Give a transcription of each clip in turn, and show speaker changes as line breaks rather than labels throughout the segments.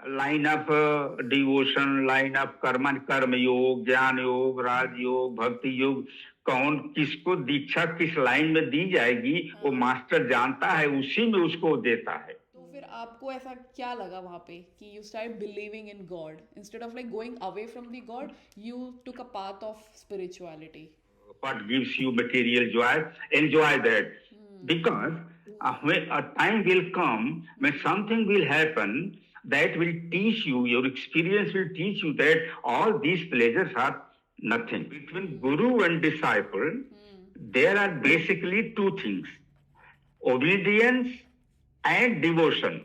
Line of devotion, line of कर्म योग, ज्ञान योग, राज योग, भक्ति योग, कौन किसको दीक्षा किस लाइन में दी जाएगी वो मास्टर जानता है, उसी में उसको देता है।
तो फिर आपको ऐसा क्या लगा वहाँ पे कि you start believing in God instead of like going away from the God, you took a path of spirituality?
What gives you material joy, enjoy that. Because when a time will come when something will happen that will teach you, your experience will teach you that all these pleasures are nothing. Between guru and disciple, there are basically two things: obedience and devotion.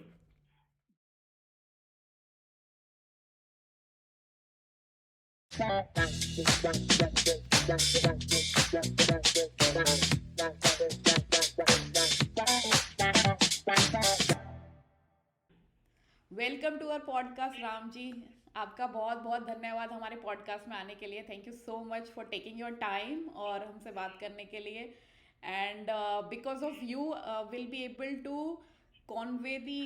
Welcome to our podcast Ram ji. आपका बहुत बहुत धन्यवाद हमारे podcast में आने के लिए। Thank you so much for taking your time और हमसे बात करने के लिए। And because of you will be able to convey the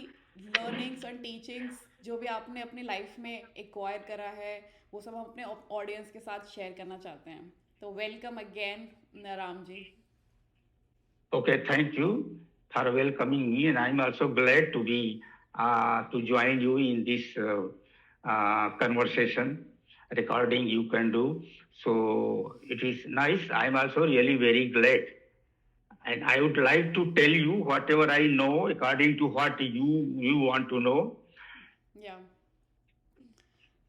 learnings and teachings जो भी आपने अपनी लाइफ में एक्वायर करा है, वो सब हम अपने ऑडियंस के साथ शेयर करना चाहते हैं। तो welcome again Ram ji.
Okay, thank you for welcoming me, and I'm also glad to be to join you in this conversation recording you can do. So it is nice. I'm also really very glad, and I would like to tell you whatever I know according to what you want to know.
या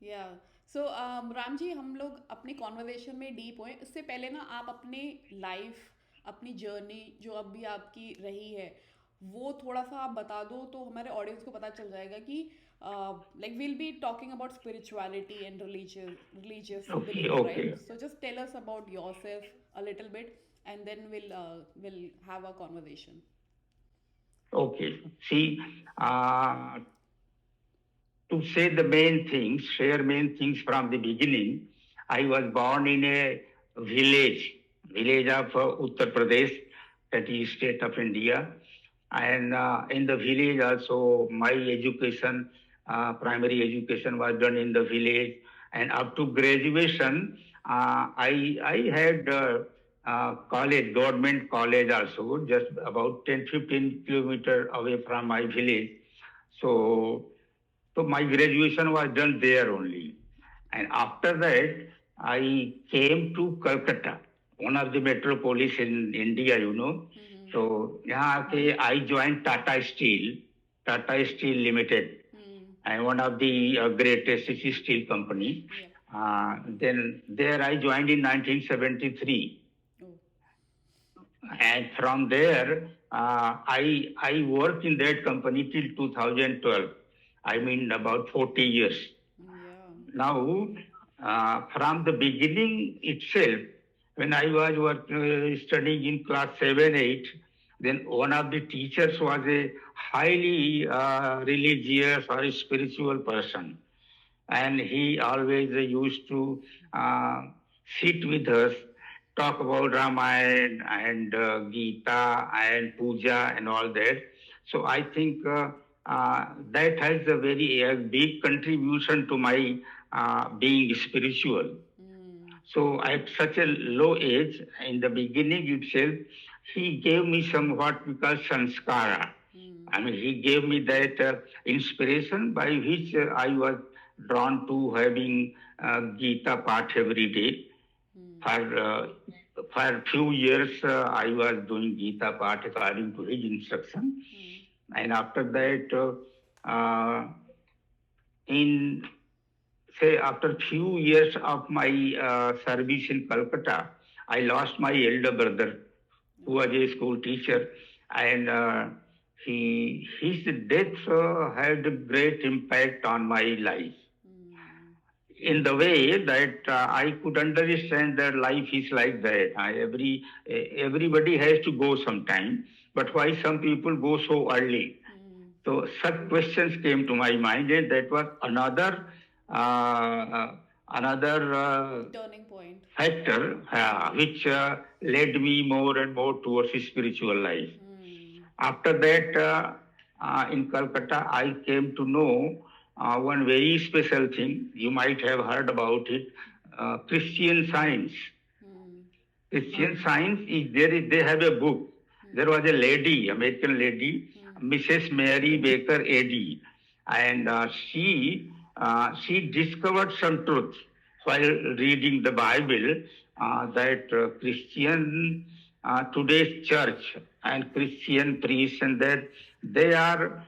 या सो राम जी, हम लोग अपनी conversation में deep हुए उससे पहले ना आप अपनी लाइफ, अपनी जर्नी जो अभी आपकी रही है, वो थोड़ा सा आप बता दो तो हमारे ऑडियंस को पता चल जाएगा कि like will be talking about spirituality and religious
Okay,
belief, right?
okay,
so just tell us about yourself a little bit and then will have a conversation.
okay. See, uh, to say the main things, share main things from the beginning. I was born in a village of Uttar Pradesh, that is state of India, and in the village also my education, primary education was done in the village, and up to graduation, I had college, government college also, just about 10-15 kilometers away from my village. So so my graduation was done there only. And after that, I came to Calcutta, one of the metropolis in India, you know. So यहाँ के I joined Tata Steel Limited, and one of the greatest steel company. Then there I joined in 1973, and from there I worked in that company till 2012. I mean about 40 years. Now, from the beginning itself, when I was studying in class 7, 8, then one of the teachers was a highly religious or spiritual person. And he always used to uh, sit with us, talk about Ramayana and Gita and Puja and all that. So I think that has a very big contribution to my being spiritual. So at such a low age, in the beginning itself, he gave me some what we call sanskara. I mean, he gave me that inspiration by which I was drawn to having Gita part every day. For a few years, I was doing Gita part according to his instruction. And after that, in say after few years of my service in Calcutta, I lost my elder brother, who was a school teacher, and his death had a great impact on my life. In the way that I could understand that life is like that. Everybody has to go sometime, but why some people go so early? So such questions came to my mind, and that was uh, another
Turning point.
factor which led me more and more towards spiritual life. After that, in Calcutta, I came to know one very special thing. You might have heard about it. Christian Science. Christian Science is there. They have a book. There was a lady, American lady, Mrs. Mary Baker Eddy, and she discovered some truth while reading the Bible, that Christian today's church and Christian priests, and that they are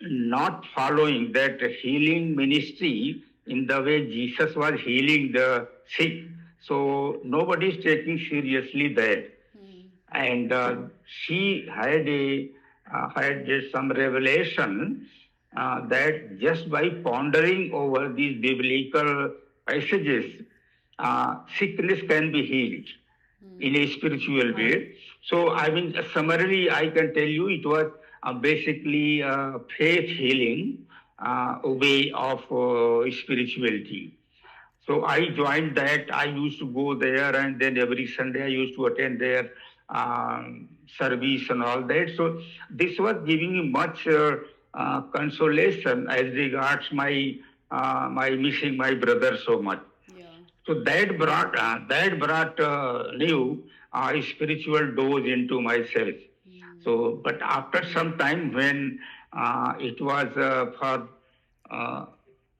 not following that healing ministry in the way Jesus was healing the sick. So nobody is taking seriously that. And she had some revelation that just by pondering over these biblical passages, sickness can be healed in a spiritual way. So, I mean, summarily, I can tell you it was basically faith healing way of spirituality. So I joined that. I used to go there, and then every Sunday I used to attend their service and all that. So this was giving me much consolation as regards my missing my brother so much. So that brought new spiritual dose into myself. So, but after some time, when it was for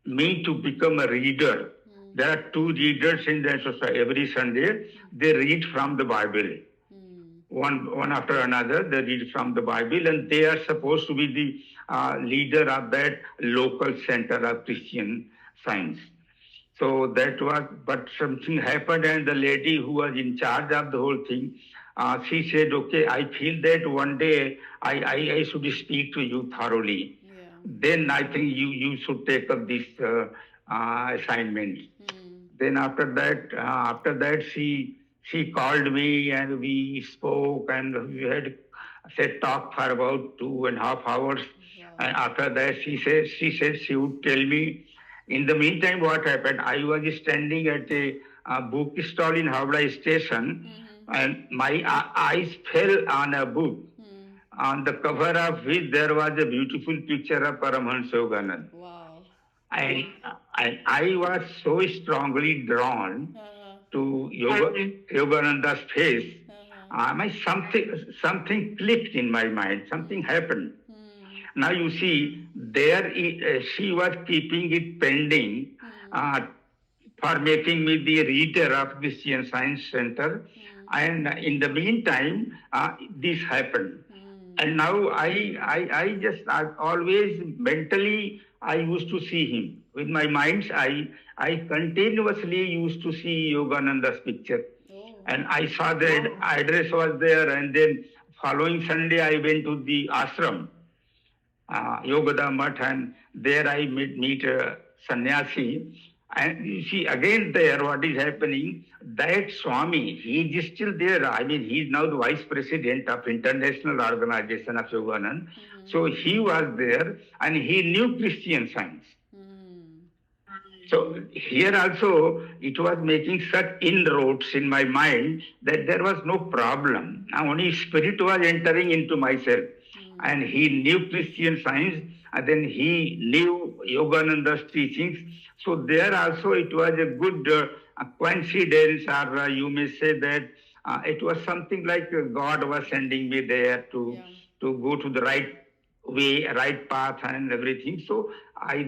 me to become a reader, there are two readers in the society. Every Sunday, they read from the Bible. One after another, they read from the Bible, and they are supposed to be the leader of that local center of Christian Science. So that was, but something happened, and the lady who was in charge of the whole thing, she said, okay, I feel that one day I should speak to you thoroughly. Then I think you should take up this assignment. Then after that, she called me, and we spoke, and we had talk for about 2.5 hours. And after that, she said she would tell me. In the meantime, what happened? I was standing at a bookstall in Howrah station, and my eyes fell on a book, on the cover of which there was a beautiful picture of Paramahansa Yogananda. Wow. And I was so strongly drawn to Yogananda's face. Something clicked in my mind. Something happened. Now you see, there she was keeping it pending for making me the reader of Christian Science Center. And in the meantime, this happened. And now I always mentally, I used to see him. With my mind's eye, I continuously used to see Yogananda's picture. And I saw that address was there. And then following Sunday, I went to the ashram, Yogada Math, and there I meet a sannyasi. And you see, again there, what is happening, that Swami, he is still there. I mean, he is now the vice president of International Organization of Yoganand. So he was there, and he knew Christian Science. So here also, it was making such inroads in my mind that there was no problem. Now only spirit was entering into myself. And he knew Christian Science, and then he knew Yogananda's teachings. So there also it was a good coincidence, or you may say that it was something like God was sending me there to go to the right way, right path and everything. So I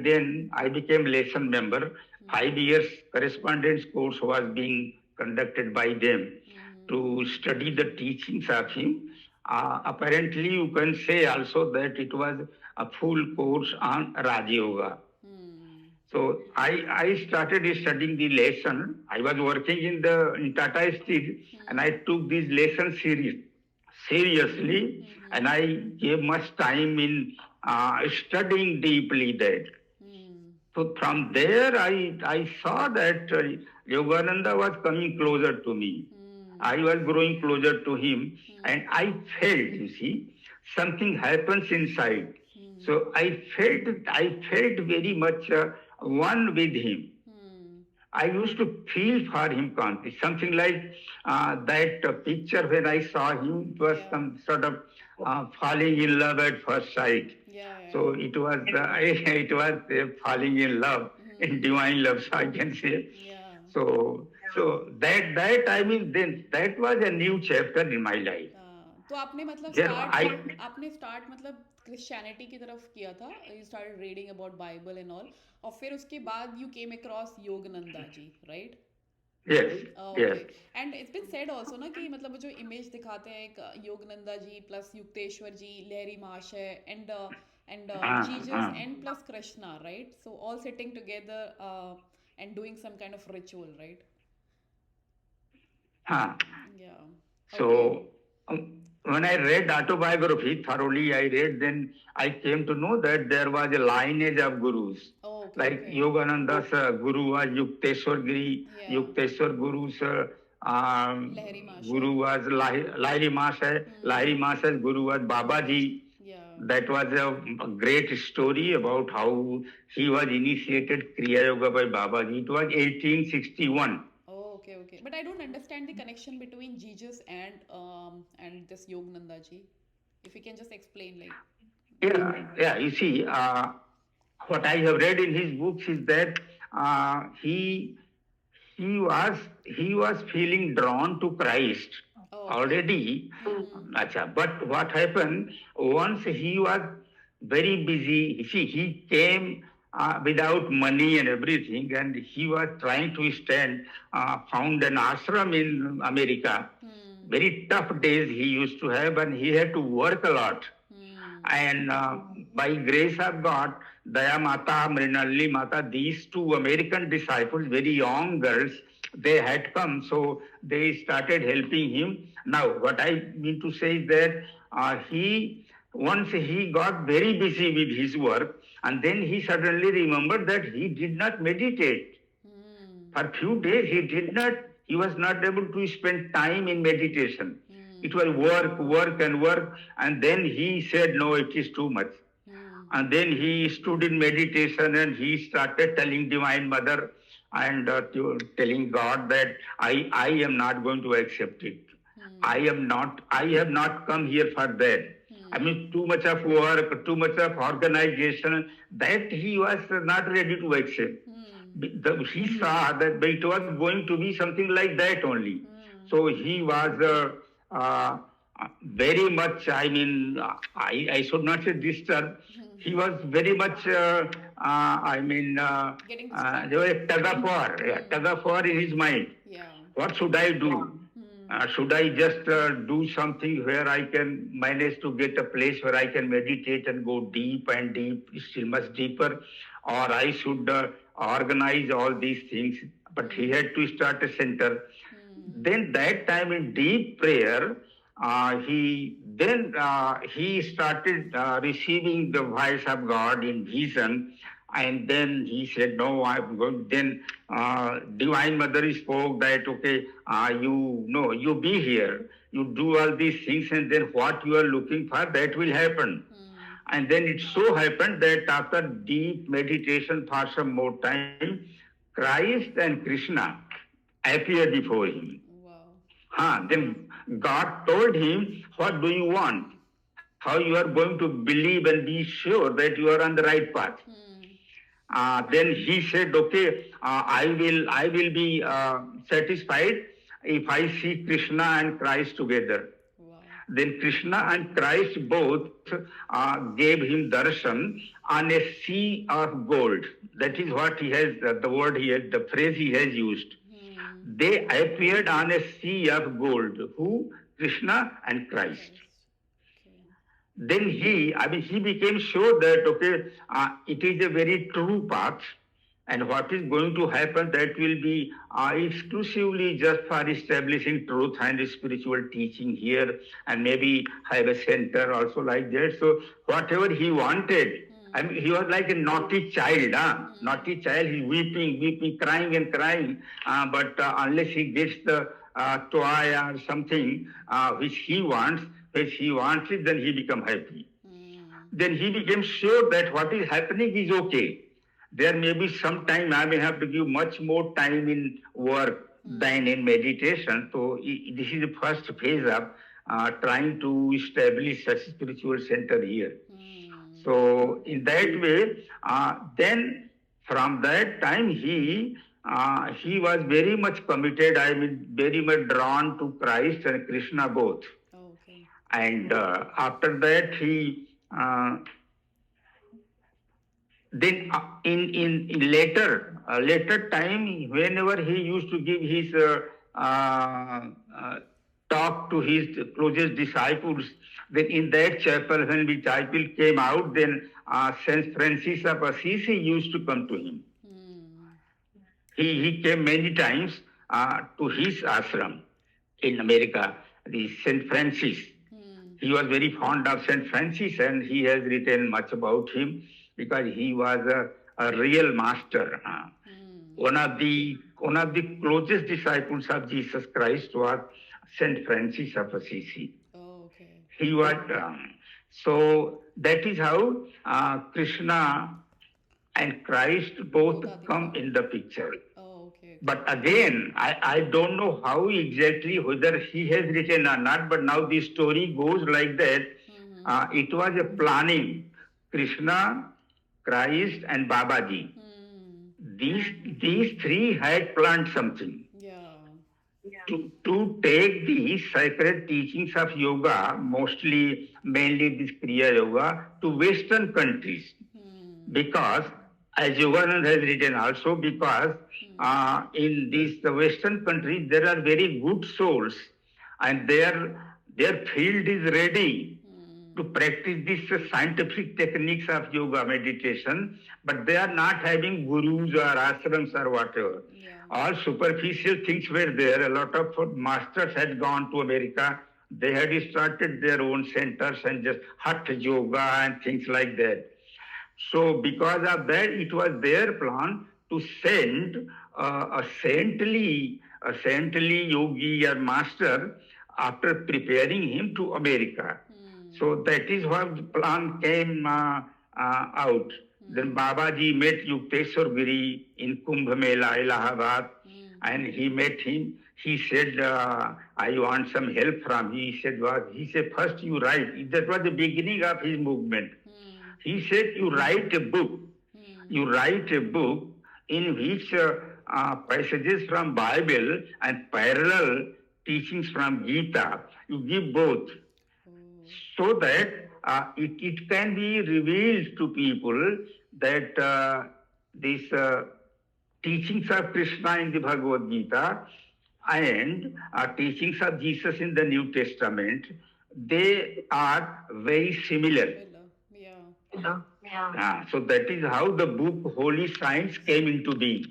became lesson member. 5 years correspondence course was being conducted by them to study the teachings of him. Apparently, you can say also that it was a full course on Raja Yoga. So I started studying the lesson. I was working in Tata Steel, and I took this lesson seriously, and I gave much time in studying deeply that. So from there, I saw that Yogananda was coming closer to me. I was growing closer to him, and I felt, you see, something happens inside. So I felt very much one with him. I used to feel for him constantly. Something like that picture when I saw him, it was some sort of falling in love at first sight.
Yeah, yeah,
So it was it was falling in love, in divine love, so I can say.
yeah.
So that I mean then that was a new chapter in my life.
तो आपने मतलब
There I
start मतलब Christianity की तरफ किया था, you started reading about Bible and all, और फिर उसके बाद you came across Yogananda ji, right?
yes
okay.
yes
and it's been said also ना कि मतलब वो जो इमेज दिखाते हैं एक योगनंदा जी plus Yukteshwar ji, Lahiri Mahasaya and and Jesus
uh,
and plus Krishna, right? So all sitting together and doing some kind of ritual, right?
uh.
Yeah. Okay.
So when I read autobiography thoroughly, I read, then I came to know that there was a lineage of gurus.
Okay
Like
okay.
Yogananda's guru was Yukteswar Giri,
या।
Yukteswar Guru's
लहरी महाशय।
guru was Lahiri Masai, Lahiri Masai's guru was Babaji.
या।
That was a great story about how he was initiated Kriya Yoga by Babaji. It was 1861.
Okay, okay. But I don't understand the connection between Jesus and this Yogananda ji. If you can just explain, like.
Yeah. You see, what I have read in his books is that he was he was feeling drawn to Christ
Oh, okay.
already. Acha. But what happened once he was very busy? You see, he came without money and everything, and he was trying to found an ashram in America. Very tough days he used to have, and he had to work a lot. And by grace of God, Daya Mata, Mrinalli Mata, these two American disciples, very young girls, they had come, so they started helping him. Now, what I mean to say is that once he got very busy with his work, and then he suddenly remembered that he did not meditate. For a few days, he was not able to spend time in meditation. It was work, and then he said, no, it is too much. And then he stood in meditation and he started telling Divine Mother and telling God that I am not going to accept it. I have not come here for that. I mean, too much of work, too much of organization, that he was not ready to accept. He saw that it was going to be something like that only. So he was very much, I mean, I should not say disturbed. He was very much,
Getting
there was a tug of war in his mind.
Yeah.
What should I do? Should I just do something where I can manage to get a place where I can meditate and go deep and deep, still much deeper, or I should organize all these things? But he had to start a center. Then that time in deep prayer, he started receiving the voice of God in vision, and then he said, "No, I'm going." Then Divine Mother spoke that, "Okay, you be here, you do all these things, and then what you are looking for, that will happen." And then it so happened that after deep meditation for some more time, Christ and Krishna appeared before him.
Wow.
Then God told him, what do you want? How you are going to believe and be sure that you are on the right path? Then he said, okay, I will be satisfied if I see Krishna and Christ together.
Wow.
Then Krishna and Christ both gave him darshan on a sea of gold. That is what he has, the phrase he has used. They appeared on a sea of gold. Who? Krishna and Christ.
Okay.
Then he became sure that, okay, it is a very true path, and what is going to happen, that will be exclusively just for establishing truth and spiritual teaching here, and maybe have a center also like that. So whatever he wanted, I mean, he was like a naughty child, naughty child. He's weeping, crying and crying. But unless he gets the toy or something which he wants it, then he become happy. Then he became sure that what is happening is okay. There may be some time I may have to give much more time in work than in meditation. So this is the first phase of trying to establish a spiritual center here. So in that way, then from that time he was very much committed. I mean, very much drawn to Christ and Krishna both.
Okay.
And after that, he then in later time, whenever he used to give his uh, talk to his closest disciples, then in that chapel when the disciple came out, then Saint Francis of Assisi used to come to him.
Hmm.
He came many times to his ashram in America, the Saint Francis. He was very fond of Saint Francis, and he has written much about him because he was a real master. One of the closest disciples of Jesus Christ was Saint Francis of Assisi.
Oh, okay.
He was so that is how Krishna and Christ both come in the picture.
Oh, okay.
But again, I don't know how exactly whether he has written or not, but now the story goes like that. It was a planning. Krishna, Christ, and Babaji. These three had planned something. To take the sacred teachings of yoga, mainly this Kriya Yoga, to Western countries. Because, as Yoganand has written also, because in these the Western countries there are very good souls, and their field is ready to practice these scientific techniques of yoga meditation, but they are not having gurus or ashrams or whatever. All superficial things were there. A lot of masters had gone to America. They had started their own centers and just hatha yoga and things like that. So because of that, it was their plan to send a saintly yogi or master after preparing him to America. So that is how the plan came out. Then Babaji met Yukteswar Giri in Kumbh Mela, Allahabad, and he met him. He said, I want some help from you. He said, first you write. That was the beginning of his movement. He said, you write a book. You write a book in which passages from Bible and parallel teachings from Gita, you give both, so that it can be revealed to people that these teachings of Krishna in the Bhagavad Gita and teachings of Jesus in the New Testament, they are very similar. So that is how the book Holy Science came into being.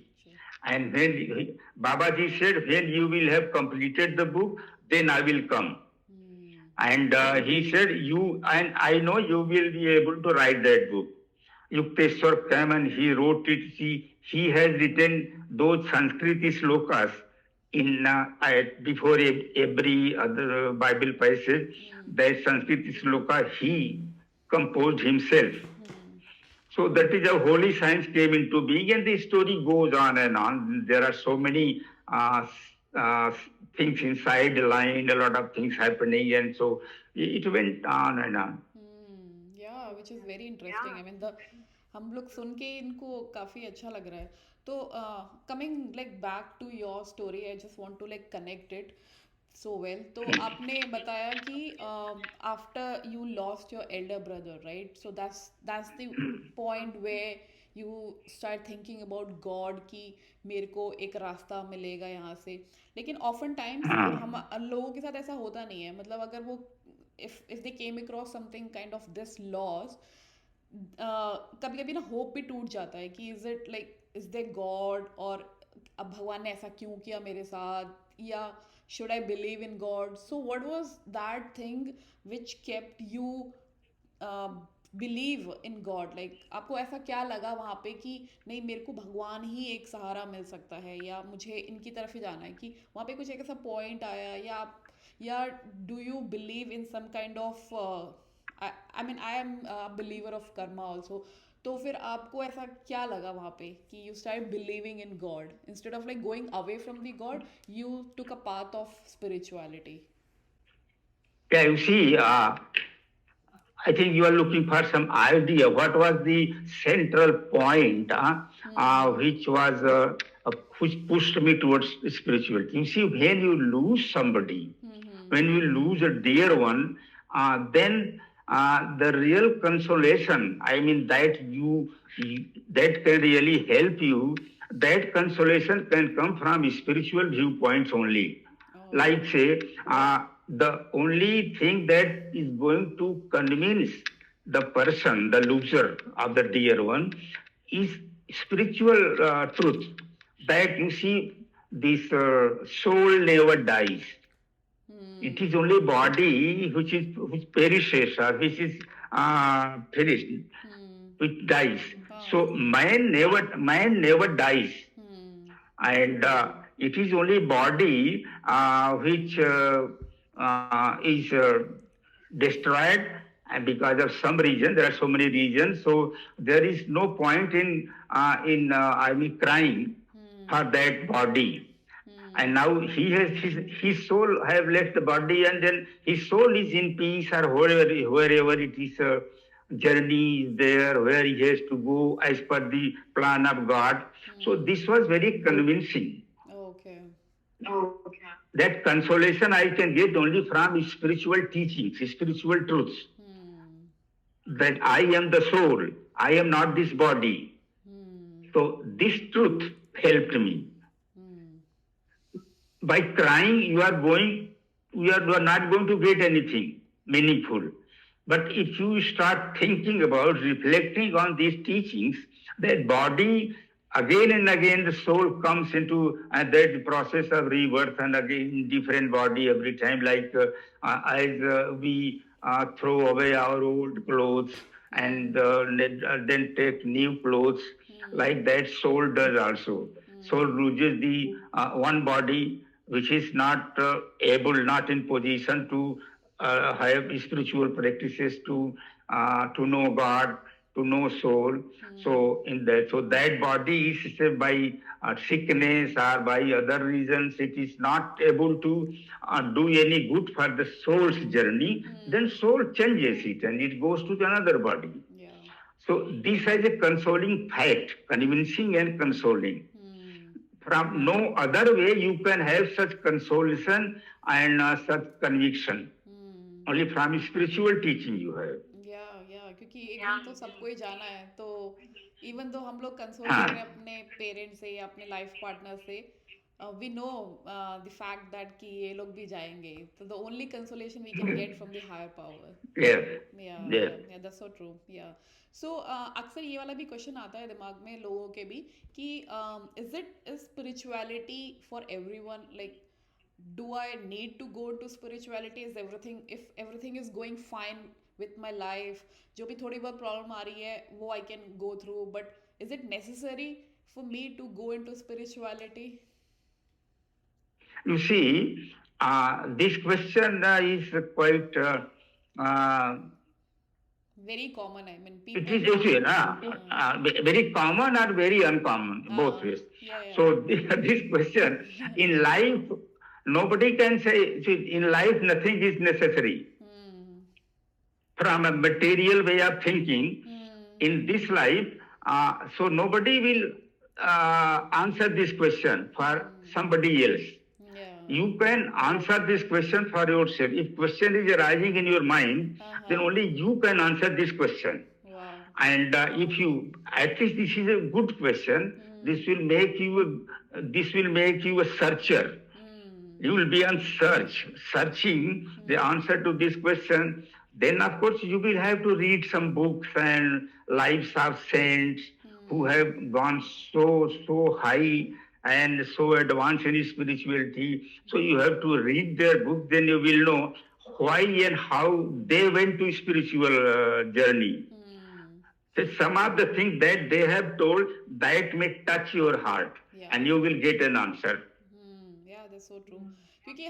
And when Babaji said, when you will have completed the book, then I will come. And he said, I know you will be able to write that book. Yukteswar came and he wrote it. He has written those Sanskrit slokas in before every other Bible passage. That Sanskrit sloka he composed himself. So that is how Holy Science came into being, and the story goes on and on. There are so many things inside the line, a lot of things happening, and so it went on and on.
Yeah, which is very interesting. I mean, हम लोग सुन के इनको काफ़ी अच्छा लग रहा है. तो coming like back to your story, I just want to like connect it so well. तो आपने बताया कि after you lost your elder brother, right? So that's the point where you start thinking about God कि मेरे को एक रास्ता मिलेगा यहाँ से. लेकिन often times हम लोगों के साथ ऐसा होता नहीं है. मतलब अगर वो if they came across something kind of this loss, कभी कभी ना होप भी टूट जाता है कि इज दे गॉड, और अब भगवान ने ऐसा क्यों किया मेरे साथ, या should I believe in God? So what was that thing which kept you believe in God? Like आपको ऐसा क्या लगा वहाँ पे कि नहीं, मेरे को भगवान ही एक सहारा मिल सकता है, या मुझे इनकी तरफ ही जाना है, कि वहाँ पे कुछ एक ऐसा पॉइंट आया, या do you believe in some kind of I mean I am a believer of karma also. तो फिर आपको ऐसा क्या लगा वहाँ पे कि you started believing in God instead of like going away from the God, you took a path of spirituality?
Yeah, you see, I think you are looking for some idea. What was the central point which was which pushed me towards spirituality? You see, when you lose somebody, when you lose a dear one, then the real consolation, I mean, that can really help you. That consolation can come from spiritual viewpoints only. Like say, the only thing that is going to convince the person, the loser of the dear one, is spiritual truth. That you see, this soul never dies. It is only body which perishes or which is finished, which dies. So man never dies, and it is only body which is destroyed, and because of some reason, there are so many reasons. So there is no point in I mean crying for that body. And now his soul have left the body, and then his soul is in peace, or wherever it is. Journey is there where he has to go as per the plan of God. So this was very convincing.
Okay.
That consolation I can get only from spiritual teachings, spiritual truths. That I am the soul, I am not this body. So this truth helped me. By crying, you are not going to get anything meaningful. But if you start thinking about, reflecting on these teachings, that body, again and again, the soul comes into that process of rebirth, and again, different body every time, like as we throw away our old clothes and then take new clothes, like that soul does also. Soul loses the one body which is not able, not in position to have spiritual practices to know God, to know soul. So that body is by sickness or by other reasons, it is not able to do any good for the soul's journey. Then soul changes it and it goes to another body.
Yeah.
So this is a consoling fact, convincing and consoling. From no other way you can have such consolation and such conviction. Only from spiritual teaching you have.
या क्योंकि एक दिन तो सबको ही जाना है, तो even though हम लोग कंसोल कर रहे हैं अपने पेरेंट्स से या अपने लाइफ पार्टनर से, we know the fact that कि ये लोग भी जाएंगे, तो the only consolation we can get from the higher power. Yeah that's so true. Yeah so अक्सर ये वाला भी क्वेश्चन आता है दिमाग में लोगों के भी कि is spirituality for everyone, like do I need to go into spirituality? Is if everything is going fine with my life, जो भी थोड़ी बहुत प्रॉब्लम आ रही है वो I can go through, but is it necessary for me to go into spirituality?
You see, this question is quite
very common. I mean, people.
It is very common or very uncommon, both ways. So this question in life, nobody can say, in life nothing is necessary. From a material way of thinking, in this life, so nobody will answer this question for somebody else. You can answer this question for yourself. If question is arising in your mind, then only you can answer this question. And if you, at least this is a good question, this will make you a searcher. You will be on searching the answer to this question. Then, of course, you will have to read some books and lives of saints who have gone so high and so advanced in spirituality. So you have to read their book, then you will know why and how they went to spiritual journey. So some of the things that they have told, that may touch your heart, and you will get an answer.
Yeah, that's so true. क्योंकि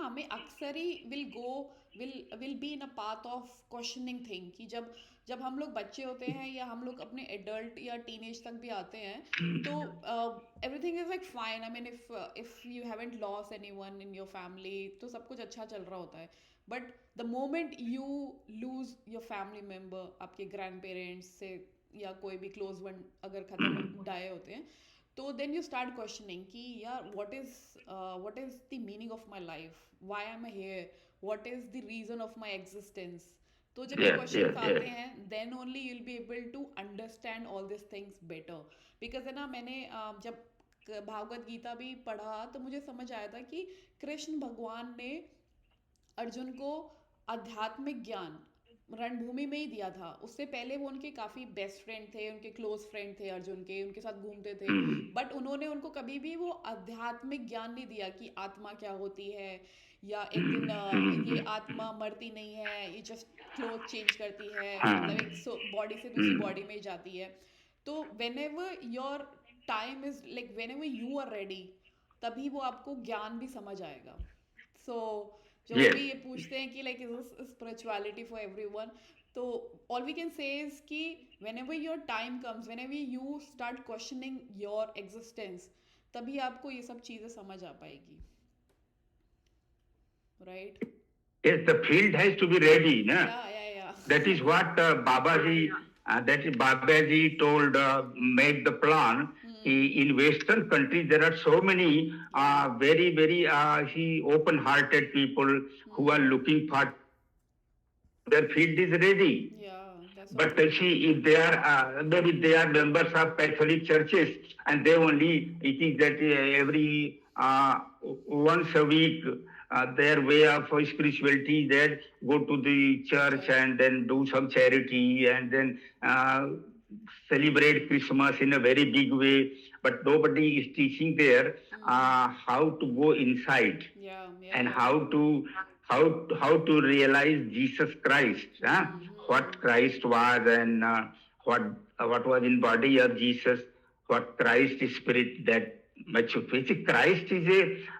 हमें अक्सर ही will be in a path of questioning thing कि जब हम लोग बच्चे होते हैं या हम लोग अपने एडल्ट या टीनेज तक भी आते हैं तो everything is like fine. I mean if you haven't loss anyone in your family तो सब कुछ अच्छा चल रहा होता है। But the moment you lose your family member, आपके ग्रैंड पेरेंट्स से या कोई भी क्लोज वन अगर खत्म डाए होते हैं, तो देन यू स्टार्ट क्वेश्चनिंग कि यार what is the meaning of my life, why I am here, what is the reason of my existence. तो जब ये
Yes,
क्वेश्चंस
yes,
आते
yes.
हैं then only you will be able to understand all this things better. Because है ना, मैंने जब भागवत गीता भी पढ़ा तो मुझे समझ आया था कि कृष्ण भगवान ने अर्जुन को आध्यात्मिक ज्ञान रणभूमि में ही दिया था। उससे पहले वो उनके काफ़ी बेस्ट फ्रेंड थे, उनके क्लोज फ्रेंड थे अर्जुन के, उनके साथ घूमते थे।
Hmm.
बट उन्होंने उनको कभी भी वो आध्यात्मिक ज्ञान नहीं दिया कि आत्मा क्या होती है, या एक दिन ये
Hmm.
आत्मा मरती नहीं है, ये जस्ट क्लोथ चेंज करती है, मतलब
Hmm.
एक बॉडी से दूसरी
Hmm.
बॉडी में ही जाती है। तो whenever your time is like whenever you are ready, तभी वो आपको ज्ञान भी समझ आएगा। सो जो वो
Yes.
भी ये पूछते हैं कि like is spirituality for everyone, तो all we can say is कि whenever your time comes, whenever you start questioning your existence, तभी आपको ये सब चीजें समझ आ पाएगी, right?
Yes, the field has to be ready, na?
या
That is what Babaji told, make the plan. In Western countries, there are so many very, very open-hearted people who are looking for their field is ready.
that's
But
all.
see, if they are maybe they are members of Catholic churches, and they only it is that every once a week their way of spirituality that go to the church and then do some charity and then celebrate Christmas in a very big way. But nobody is teaching there how to go inside and how to realize Jesus Christ, what Christ was and what was in body of Jesus, what Christ is spirit that much of it. Christ is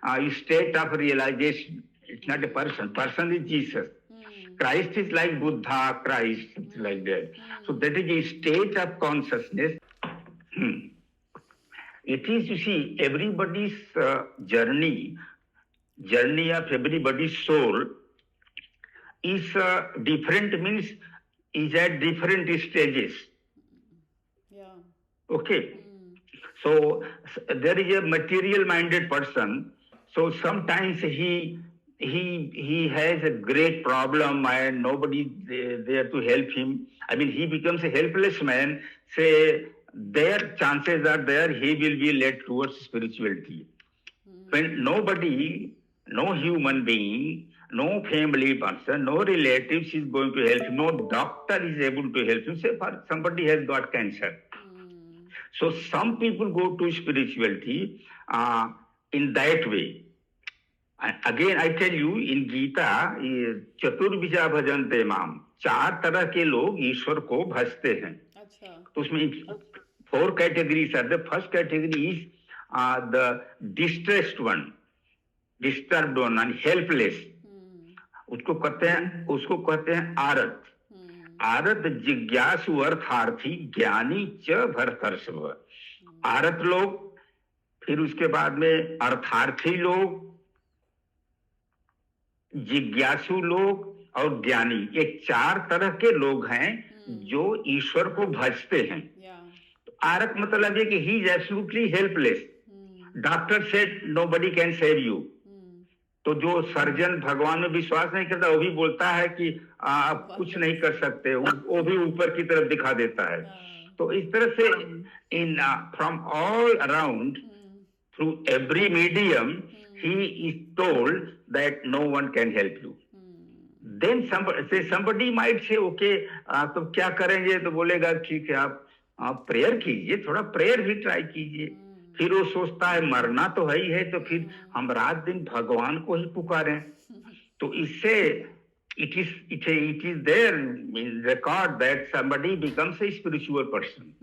a state of realization. It's not a person. Person is Jesus. Christ is like Buddha, Christ, something like that. So that is a state of consciousness. It is, you see, everybody's journey of everybody's soul is different, means is at different stages. Okay. So there is a material minded person. So sometimes he has a great problem and nobody there to help him. I mean, he becomes a helpless man. Say, their chances are there he will be led towards spirituality. When nobody, no human being, no family person, no relatives is going to help him, no doctor is able to help him. Say, somebody has got cancer. So some people go to spirituality in that way. Again, I tell you, in Gita, चतुर्विजा भजन्ते माम, 4 तरह के लोग ईश्वर को भजते हैं. तो उसमें 4 categories are. The first category is the distressed one, disturbed one, and helpless. उसको कहते हैं आरत. आरत जिज्ञासु अर्थार्थी ज्ञानी च भरतर्षभ. आरत लोग, फिर उसके बाद में अर्थार्थी लोग, जिज्ञासु लोग और ज्ञानी. ये 4 तरह के लोग हैं जो ईश्वर को भजते हैं. तो आरत मतलब है कि he is absolutely helpless. Doctor said nobody can save you. तो जो सर्जन भगवान में विश्वास नहीं करता वो भी बोलता है कि आप कुछ नहीं कर सकते, वो भी ऊपर की तरफ दिखा देता है. तो इस तरह से in from all around through every medium he is told that no one can help you. Then somebody might say, okay, तो क्या करेंगे? तो बोलेगा ठीक है, आप प्रेयर कीजिए, थोड़ा प्रेयर भी ट्राई कीजिए. फिर वो सोचता है मरना तो है ही है, तो फिर हम रात दिन भगवान को ही पुकारें. तो इससे it is there in record that somebody becomes a spiritual person.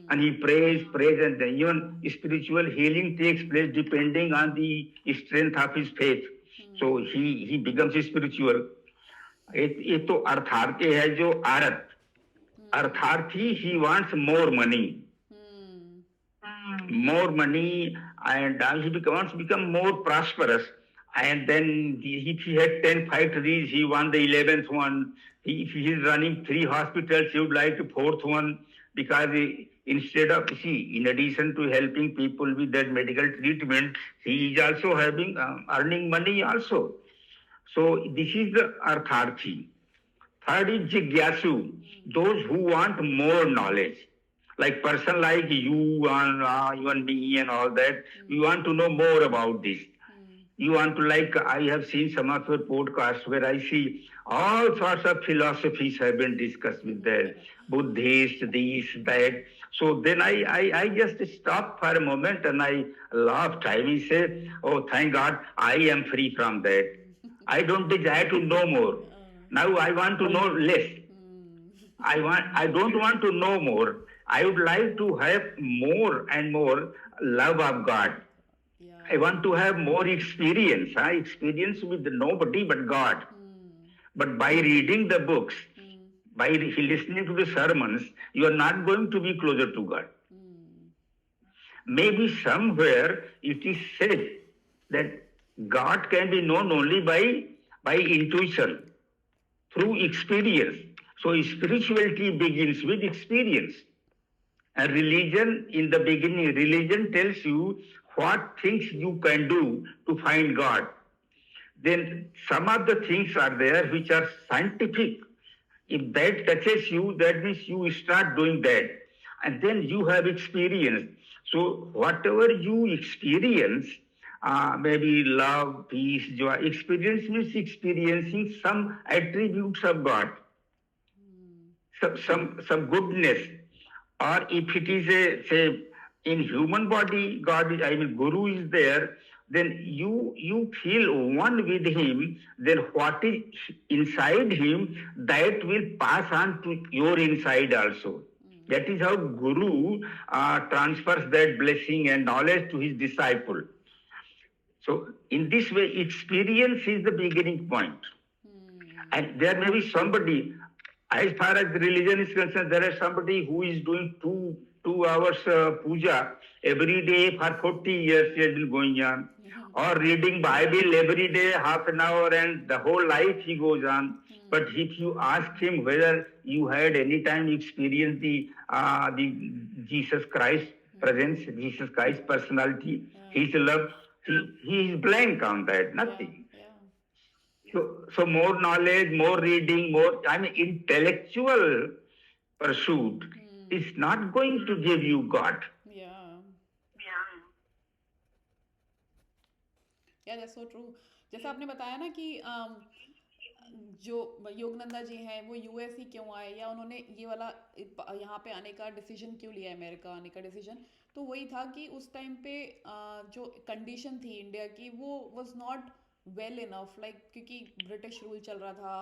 And he prays, and even spiritual healing takes place depending on the strength of his faith. So he becomes spiritual. ये तो अर्थार्थी है जो आरत अर्थार्थी he wants more money, and he wants to become more prosperous. And then if he had 10 factories, he won the 11th one. If he is running 3 hospitals, he would like the 4th one, because instead of, see, in addition to helping people with that medical treatment, he is also having earning money also. So this is the artharthi. Third is jigyasu, those who want more knowledge. Like person like you and me and all that, we want to know more about this. You want to, like, I have seen some of your podcasts where I see all sorts of philosophies have been discussed with the Buddhists, this, that. So then I just stop for a moment and I laughed. I will say, oh, thank God, I am free from that. I don't desire to know more. Now I want to know less. I don't want to know more. I would like to have more and more love of God. I want to have more experience, experience with nobody but God. But by reading the books, by listening to the sermons, you are not going to be closer to God. Maybe somewhere it is said that God can be known only by intuition, through experience. So spirituality begins with experience. And religion, in the beginning, religion tells you what things you can do to find God. Then some of the things are there which are scientific. If that touches you, that means you start doing that. And then you have experience. So whatever you experience, maybe love, peace, joy, experience means experiencing some attributes of God, some goodness. Or if it is say, in human body, God, Guru is there, then you feel one with him, then what is inside him, that will pass on to your inside also. That is how Guru transfers that blessing and knowledge to his disciple. So in this way, experience is the beginning point. And there may be somebody, as far as religion is concerned, there is somebody who is doing two hours puja every day for 40 years. He has been going on, or reading Bible every day half an hour, and the whole life he goes on. But if you ask him whether you had any time experienced the Jesus Christ presence, Jesus Christ personality, his love, he is blank on that. Nothing. So more knowledge, more reading, more intellectual pursuit is not going to give you God.
Yeah, that's so true. जैसा आपने बताया ना कि जो योगनंदा जी हैं वो US ही क्यों आए, या उन्होंने ये वाला यहाँ पे आने का डिसीजन क्यों लिया, अमेरिका आने का डिसीजन, तो वही था कि उस टाइम पे जो कंडीशन थी इंडिया की वो was not well enough, like क्योंकि ब्रिटिश रूल चल रहा था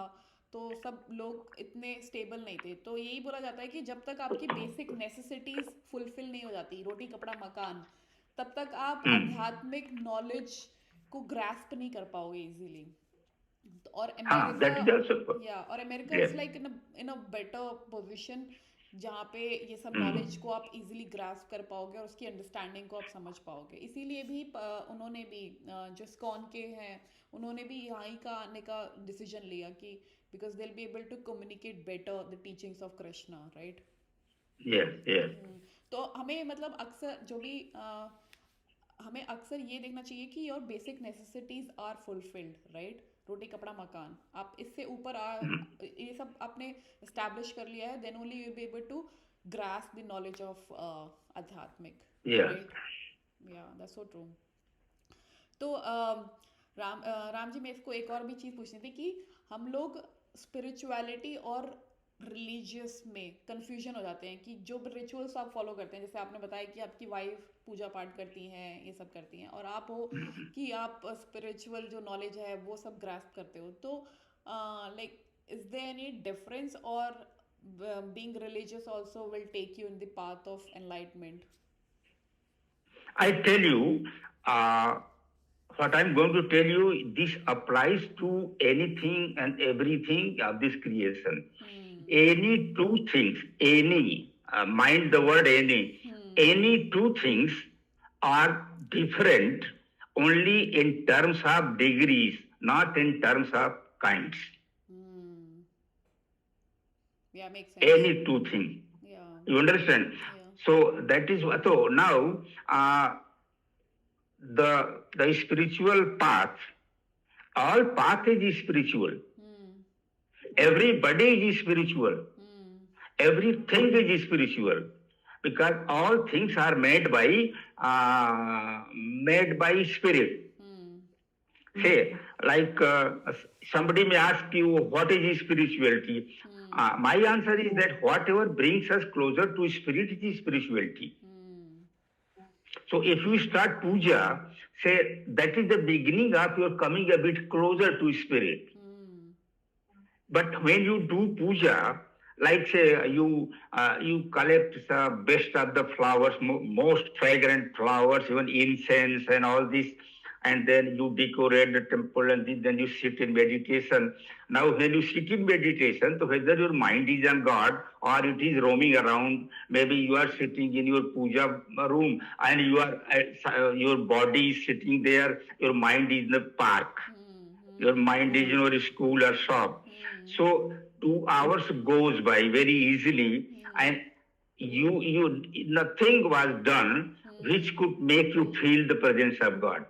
तो सब लोग इतने स्टेबल नहीं थे। तो यही बोला जाता है कि जब तक आपकी बेसिक नेसेसिटीज फुलफिल नहीं हो जाती, रोटी कपड़ा मकान, तब तक आप आध्यात्मिक नॉलेज को ग्रास्प नहीं कर पाओगे इजीली। और America is like in a better position जहाँ पे ये सब नॉलेज को आप इजीली ग्रास्प कर पाओगे और उसकी अंडरस्टैंडिंग को आप समझ पाओगे। इसीलिए भी उन्होंने भी जो स्कॉन के हैं उन्होंने भी यहाँ ही का आने का डिसीजन लिया कि because they will be able to communicate better the teachings of Krishna, right? तो हमें मतलब अक्सर जो भी हमें अक्सर ये देखना चाहिए कि your basic necessities are fulfilled, right? रोटी कपड़ा मकान, आप इससे ऊपर ये सब आपने एस्टैब्लिश कर लिया है, then only you will be able to grasp the knowledge of आध्यात्मिक, right? Yeah that's so true. तो राम जी, मेरे को एक और भी चीज़ पूछनी थी कि हम लोग स्पिरिचुअलिटी और रिलीजियस में कंफ्यूजन हो जाते हैं कि जो रिचुअल्स आप फॉलो करते हैं, जैसे आपने बताया कि आपकी वाइफ पूजा पाठ करती हैं, ये सब करती हैं, और आप हो कि आप स्पिरिचुअल जो नॉलेज है वो सब ग्रास्प करते हो, तो like is there any difference, और being religious also will take you in the path of enlightenment?
I tell you, what I'm going to tell you, this applies to anything and everything of this creation. Any two things, mind the word any two things are different only in terms of degrees, not in terms of kinds.
Yeah, makes sense.
Any two things.
Yeah.
You understand?
Yeah.
So that is what. So now, the spiritual path, all path is spiritual. Everybody is spiritual. Everything is spiritual, because all things are made by spirit. Say, like somebody may ask you, what is spirituality? My answer is that whatever brings us closer to spirit is spirituality. So if you start puja, say that is the beginning of your coming a bit closer to spirit. But when you do puja, like say you collect the best of the flowers, most fragrant flowers, even incense and all this, and then you decorate the temple, and then you sit in meditation. Now, when you sit in meditation, so whether your mind is on God or it is roaming around, maybe you are sitting in your puja room and your body is sitting there, your mind is in the park, your mind is in your school or shop. So 2 hours goes by very easily, and you nothing was done which could make you feel the presence of God.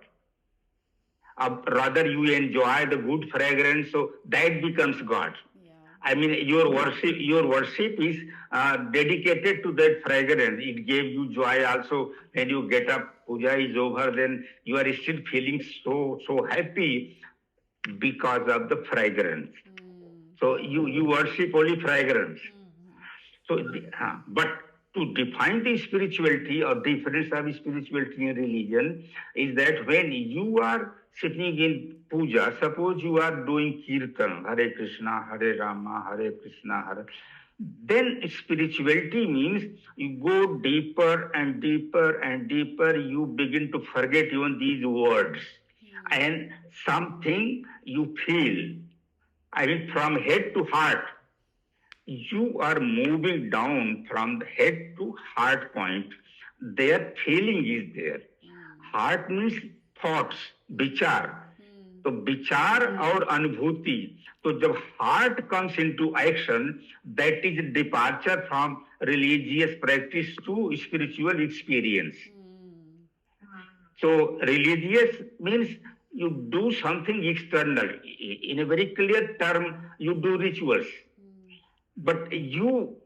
Rather, you enjoy the good fragrance, so that becomes God.
Yeah.
I mean, your worship is dedicated to that fragrance. It gave you joy also. When you get up, puja is over, then you are still feeling so happy because of the fragrance. So you worship only fragrance. So, but to define the spirituality or difference of spirituality and religion is that when you are sitting in puja, suppose you are doing kirtan, Hare Krishna, Hare Rama, Hare Krishna, Hare. Then spirituality means you go deeper and deeper and deeper. You begin to forget even these words, and something you feel. I mean, from head to heart, you are moving down from the head to heart point. Their feeling is there. Heart means thoughts, vichar. तो विचार और अनुभूति, तो जब heart comes into action, that is departure from religious practice to spiritual experience. So religious means you do something external. In a very clear term, you do rituals. But you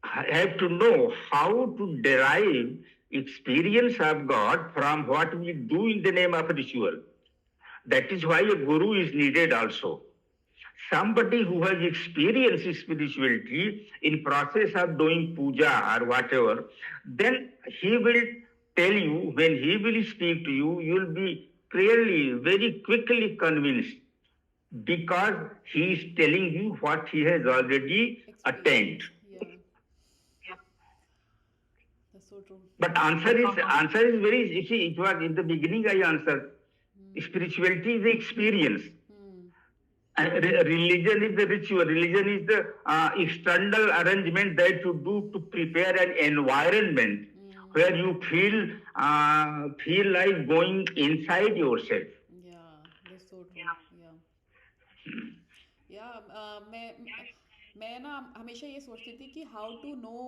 have to know how to derive experience of God from what we do in the name of ritual. That is why a guru is needed also. Somebody who has experienced spirituality in process of doing puja or whatever, then he will tell you, when he will speak to you, you will be clearly, very quickly convinced, because he is telling you what he has already attained.
Yeah. That's so true.
But answer is very, you see, it was in the beginning I answered. Spirituality is the experience. And religion is the ritual. Religion is the external arrangement that you do to prepare an environment where you feel like going inside yourself.
Yeah, that's so true. मैं ना हमेशा ये सोचती थी कि how to know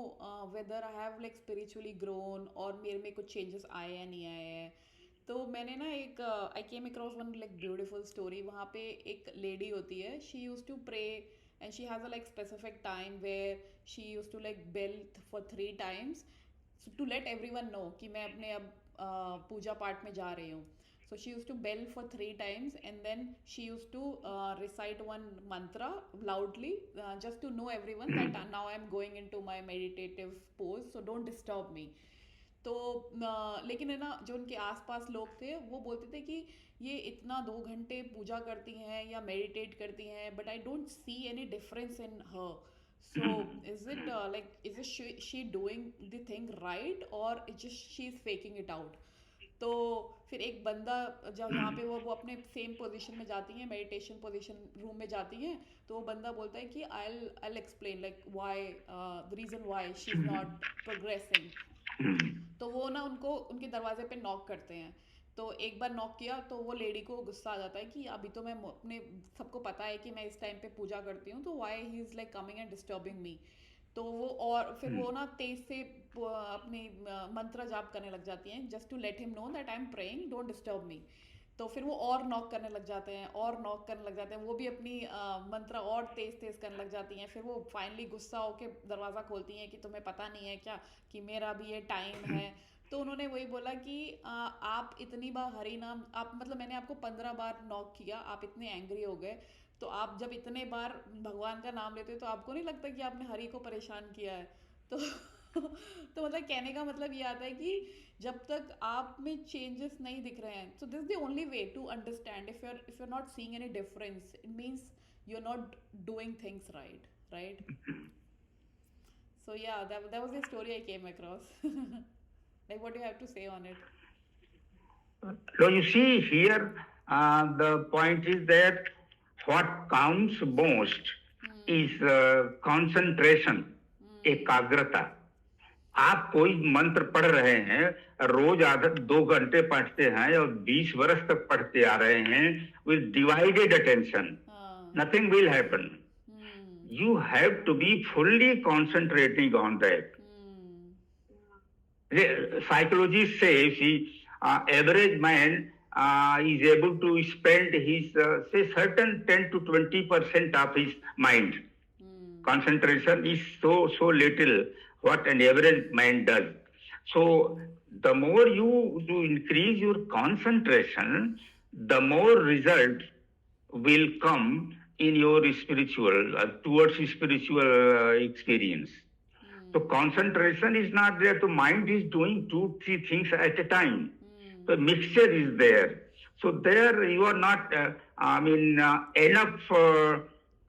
whether I have like spiritually grown और मेरे में कुछ चेंजेस आए या नहीं आए हैं. तो मैंने ना एक I came across one like beautiful story. वहाँ पे एक लेडी होती है, she use to pray and she has a like specific time where she use to like bell for 3 times to let everyone know कि मैं अपने अब पूजा पाठ में जा रही हूँ. So she used to bell for 3 times, and then she used to recite one mantra loudly, just to know everyone that now I'm going into my meditative pose, so don't disturb me. तो लेकिन है ना, जो उनके आसपास लोग थे वो बोलते थे कि ये इतना 2 घंटे पूजा करती हैं या मेडिटेट करती हैं, but I don't see any difference in her. So is it is she doing the thing right, or just she's faking it out? तो फिर एक बंदा जब यहाँ पे वो अपने सेम पोजीशन में जाती है, मेडिटेशन पोजीशन रूम में जाती है, तो वो बंदा बोलता है कि I explain like why the reason why she is not progressing. तो वो ना उनको उनके दरवाजे पे नॉक करते हैं। तो एक बार नॉक किया तो वो लेडी को गुस्सा आ जाता है कि अभी तो मैं अपने सबको पता है कि मैं इस टाइम पे पूजा करती हूँ, तो why he is like coming and disturbing me. तो वो और फिर वो ना तेज से अपनी मंत्र जाप करने लग जाती हैं, just to let him know that I am praying, don't disturb me. तो फिर वो और नॉक करने लग जाते हैं और नॉक करने लग जाते हैं, वो भी अपनी मंत्र और तेज तेज करने लग जाती हैं। फिर वो फाइनली गुस्सा होके दरवाज़ा खोलती हैं कि तुम्हें पता नहीं है क्या कि मेरा भी ये टाइम है। तो उन्होंने वही बोला कि आप इतनी बार हरि नाम, आप मतलब मैंने आपको 15 बार नॉक किया, आप इतने एंग्री हो गए, तो आप जब इतने बार भगवान का नाम लेते हो तो आपको नहीं लगता कि आपने हरि को परेशान किया है? तो तो मतलब कहने का मतलब ये आता है कि जब तक आप में चेंजेस नहीं दिख रहे हैं, so this the only way to understand, if you are not seeing any difference, it means you are not doing things right, right? So yeah, that was the story I came across. Like, what do you have to say on it?
So you see here, the point is that what counts most is concentration, एकाग्रता। आप कोई मंत्र पढ़ रहे हैं, रोज आधा 2 घंटे पढ़ते हैं और 20 वर्ष तक पढ़ते आ रहे हैं with divided attention, nothing will happen. You have to be fully concentrating on that. Psychologists say average man is able to spend his say certain 10 to 20% of his mind. Concentration is so little what an average man does. So the more you increase your concentration, the more result will come in your spiritual towards spiritual experience. So concentration is not there. So mind is doing 2-3 things at a time. The mixture is there. So there you are not, enough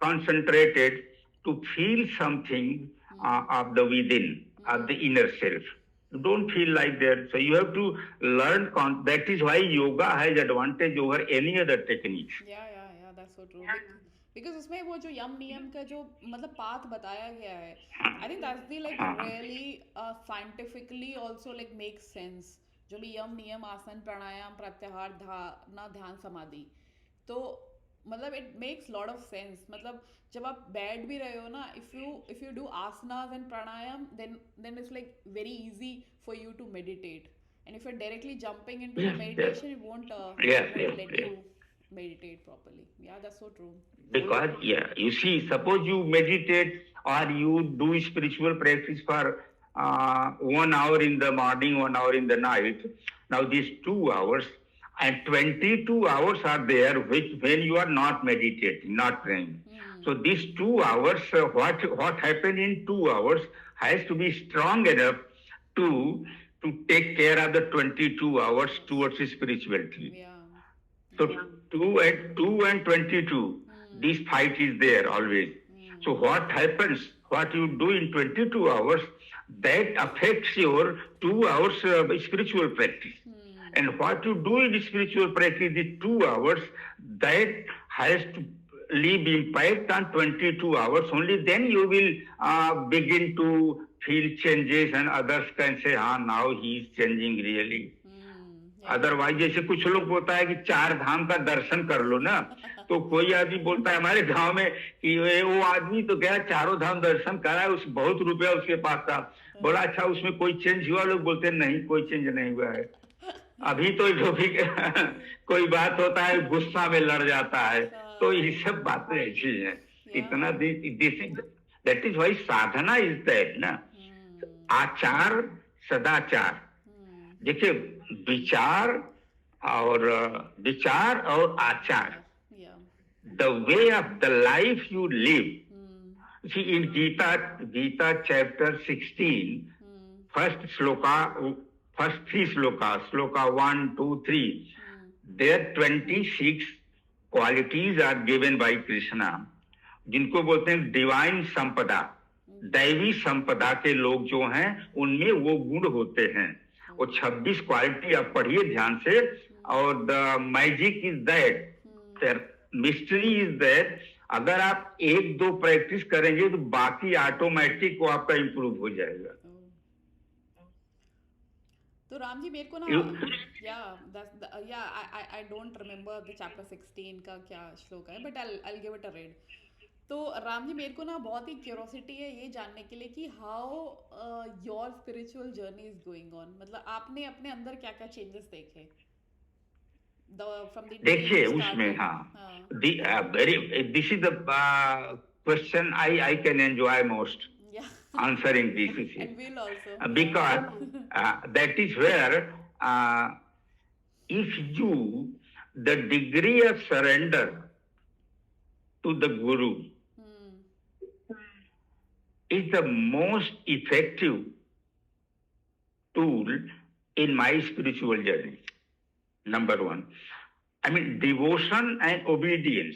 concentrated to feel something of the within, of the inner self. You don't feel like that. So you have to learn. That is why yoga has advantage over any other techniques.
Yeah, that's so true. Because उसमें वो जो यम नियम का जो मतलब path बताया गया है, I think that's the like really scientifically also like makes sense. जो भी यम नियम, आसन, प्राणायाम, प्रत्याहार, धारणा, ध्यान, समाधि, तो मतलब it makes lot of sense. मतलब जब आप बैठ भी रहे हो ना, if you do asanas and pranayama, then it's like very easy for you to meditate. And if you're directly jumping into the meditation, it won't let you meditate properly. Yeah, that's so true.
Because you see, suppose you meditate or you do spiritual practice for 1 hour in the morning, 1 hour in the night. Now these 2 hours and 22 hours are there which when you are not meditating, not praying. So these 2 hours, what happened in 2 hours has to be strong enough to take care of the 22 hours towards spirituality. So 2 and 22, this fight is there always. So what happens, what you do in 22 hours, that affects your 2 hours of spiritual practice. And what you do in spiritual practice, the 2 hours, that has to leave impact on 22 hours. Only then you will begin to feel changes and others can say, now he is changing really. Otherwise जैसे कुछ लोग बोलता है कि 4 धाम का दर्शन कर लो ना, तो कोई आदमी बोलता है हमारे गांव में कि वो आदमी तो गया 4 धाम दर्शन करा है, उस बहुत रुपया उसके पास था। बोला अच्छा उसमें कोई चेंज हुआ? लोग बोलते नहीं, कोई चेंज नहीं हुआ है। अभी तो जो भी कोई बात होता है गुस्सा में लड़ जाता है। तो ये सब बातें ऐसी हैं। इतना that is why Sadhana is that ना, आचार सदाचार। देखिए विचार और आचार, the way of the life you live. See in Gita chapter 16, first 3 slokas, sloka 1, 2, 3, there 26 qualities are given by Krishna, जिनको बोलते हैं डिवाइन संपदा, दैवी संपदा के लोग जो हैं उनमें वो गुण होते हैं। वो 26 क्वालिटी आप पढ़िए ध्यान से, और the magic is that, mystery is that, अगर आप एक दो प्रैक्टिस करेंगे तो बाकी ऑटोमेटिक वो आपका इम्प्रूव हो जाएगा।
तो राम जी मेरे को ना, या या I don't remember the chapter 16 का क्या श्लोक है, but I give it a read. तो राम जी मेरे को ना बहुत ही क्यूरोसिटी है ये जानने के लिए कि how your spiritual journey is going on, मतलब आपने अपने अंदर क्या क्या चेंजेस देखे फ्रॉम द डे
देखिए
यू
उसमें,
स्टार्टेड।
हाँ, very, this is the question I can enjoy most
या
answering this, you see.
And will also,
Because that is where, if you, the degree of surrender to the Guru is the most effective tool in my spiritual journey. Number one, I mean, devotion and obedience.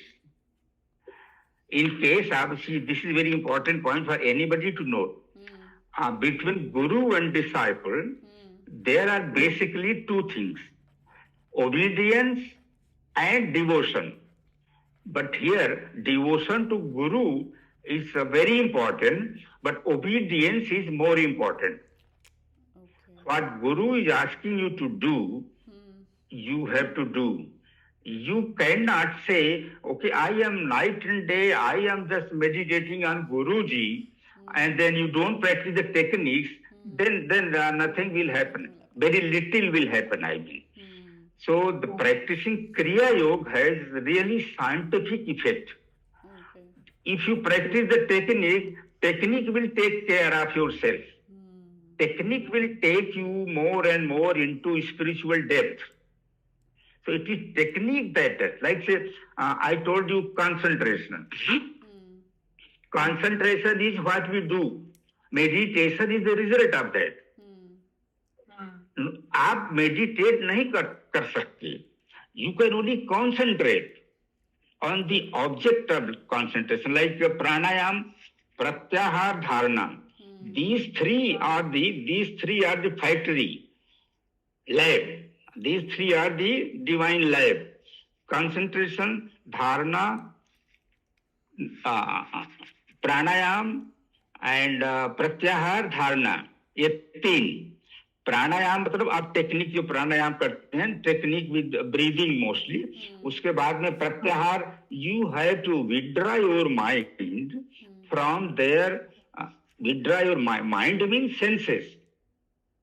In case of, see, this is a very important point for anybody to know. Between Guru and disciple, there are basically two things: obedience and devotion. But here, devotion to Guru is very important, but obedience is more important. Okay. What Guru is asking you to do, you have to do. You cannot say, okay, I am night and day, I am just meditating on Guruji, and then you don't practice the techniques, then nothing will happen. Very little will happen, I mean. So the practicing Kriya Yoga has really scientific effect. Okay. If you practice the technique will take care of yourself. Technique will take you more and more into spiritual depth. So it is technique that, like say, I told you concentration. Concentration is what we do. Meditation is the result of that. आप meditate नहीं कर सकते. You can only concentrate on the object of concentration, like pranayam, pratyahar, dharana. These three are the factory lab. These three are the divine lab: concentration, dharana, pranayam, and pratyahar, dharana. ये तीन. प्राणायाम मतलब आप technique जो प्राणायाम करते हैं, technique with breathing mostly. उसके बाद में pratyahara, you have to withdraw your mind from there. Withdraw your mind mean senses.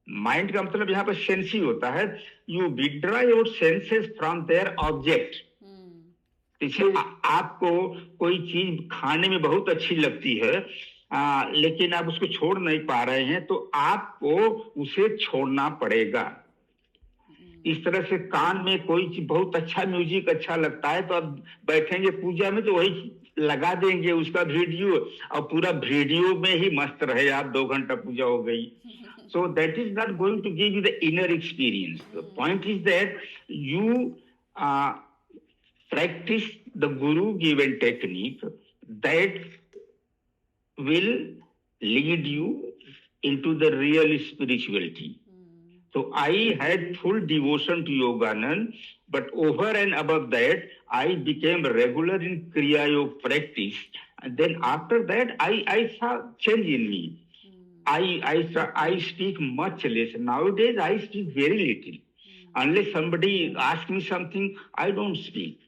Mind का मतलब यहाँ पर सेंस ही होता है. You withdraw your senses from their object. इसलिए आपको कोई चीज खाने में बहुत अच्छी लगती है, लेकिन आप उसको छोड़ नहीं पा रहे हैं, तो आपको उसे छोड़ना पड़ेगा. इस तरह से कान में कोई चीज बहुत अच्छा म्यूजिक अच्छा लगता है, तो आप बैठेंगे पूजा में तो वही लगा देंगे उसका वीडियो, और पूरा वीडियो में ही मस्त रहे आप. 2 घंटा पूजा हो गई. So that is not going to give you the inner experience. The point is that you practice the Guru given technique that will lead you into the real spirituality. So I had full devotion to Yoganand, but over and above that, I became regular in Kriya Yoga practice. And then after that, I saw change in me. I speak much less. Nowadays, I speak very little. Unless somebody asks me something, I don't speak.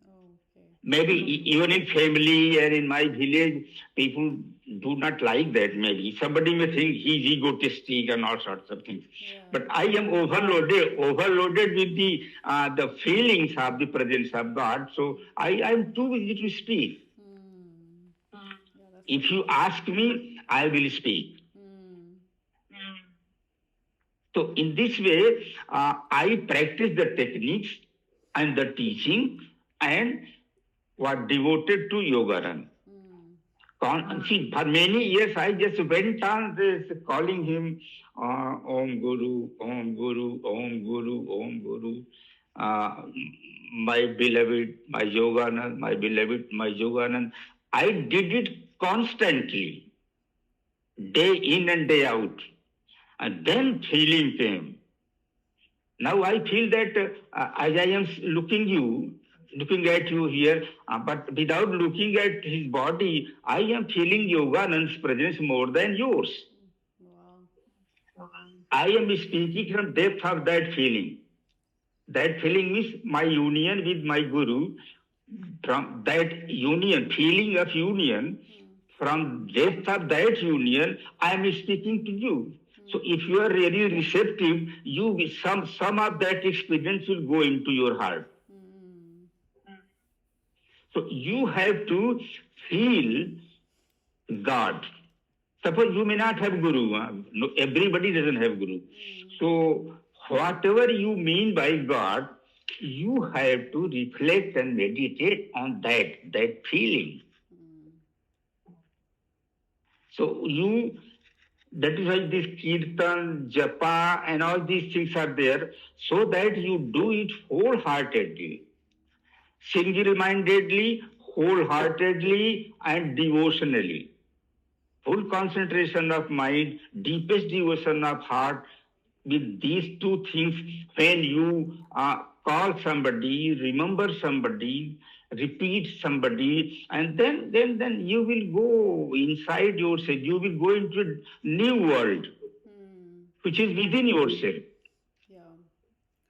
Okay. Maybe even in family and in my village, people do not like that. Maybe somebody may think he's egotistic and all sorts of things. Yeah. But I am overloaded with the feelings of the presence of God. So I am too busy to speak. Yeah, if you ask me, I will speak. So in this way, I practice the techniques and the teaching and was devoted to Yoganand. See, for many years, I just went on this calling him Om Guru, Om Guru, Om Guru, Om Guru. My beloved, my Yoganand, my beloved, my Yoganand. I did it constantly, day in and day out. And then feeling came. Now I feel that as I am looking at you here, but without looking at his body, I am feeling Yoganand's presence more than yours.
Wow.
I am speaking from depth of that feeling. That feeling is my union with my Guru. From that union, feeling of union, from depth of that union, I am speaking to you. So if you are really receptive, some of that experience will go into your heart. So you have to feel God. Suppose you may not have Guru. No, everybody doesn't have Guru. So whatever you mean by God, you have to reflect and meditate on that feeling. So that is why this kirtan, japa, and all these things are there, so that you do it wholeheartedly, single-mindedly, wholeheartedly, and devotionally. Full concentration of mind, deepest devotion of heart. With these two things, when you call somebody, remember somebody, repeat somebody, and then you will go inside yourself. You will go into a new world, which is within yourself.
Yeah.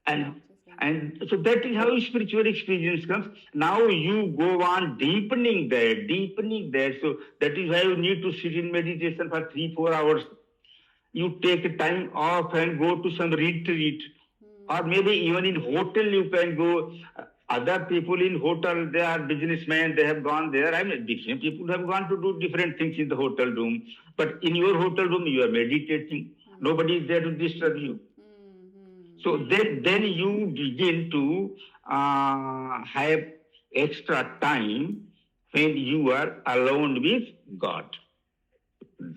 And and so that is how spiritual experience comes. Now you go on deepening that. So that is why you need to sit in meditation for 3-4 hours. You take time off and go to some retreat, or maybe even in hotel you can go. Other people in hotel, they are businessmen, they have gone there. I mean, different people have gone to do different things in the hotel room. But in your hotel room, you are meditating. Nobody is there to disturb you. So then you begin to have extra time when you are alone with God.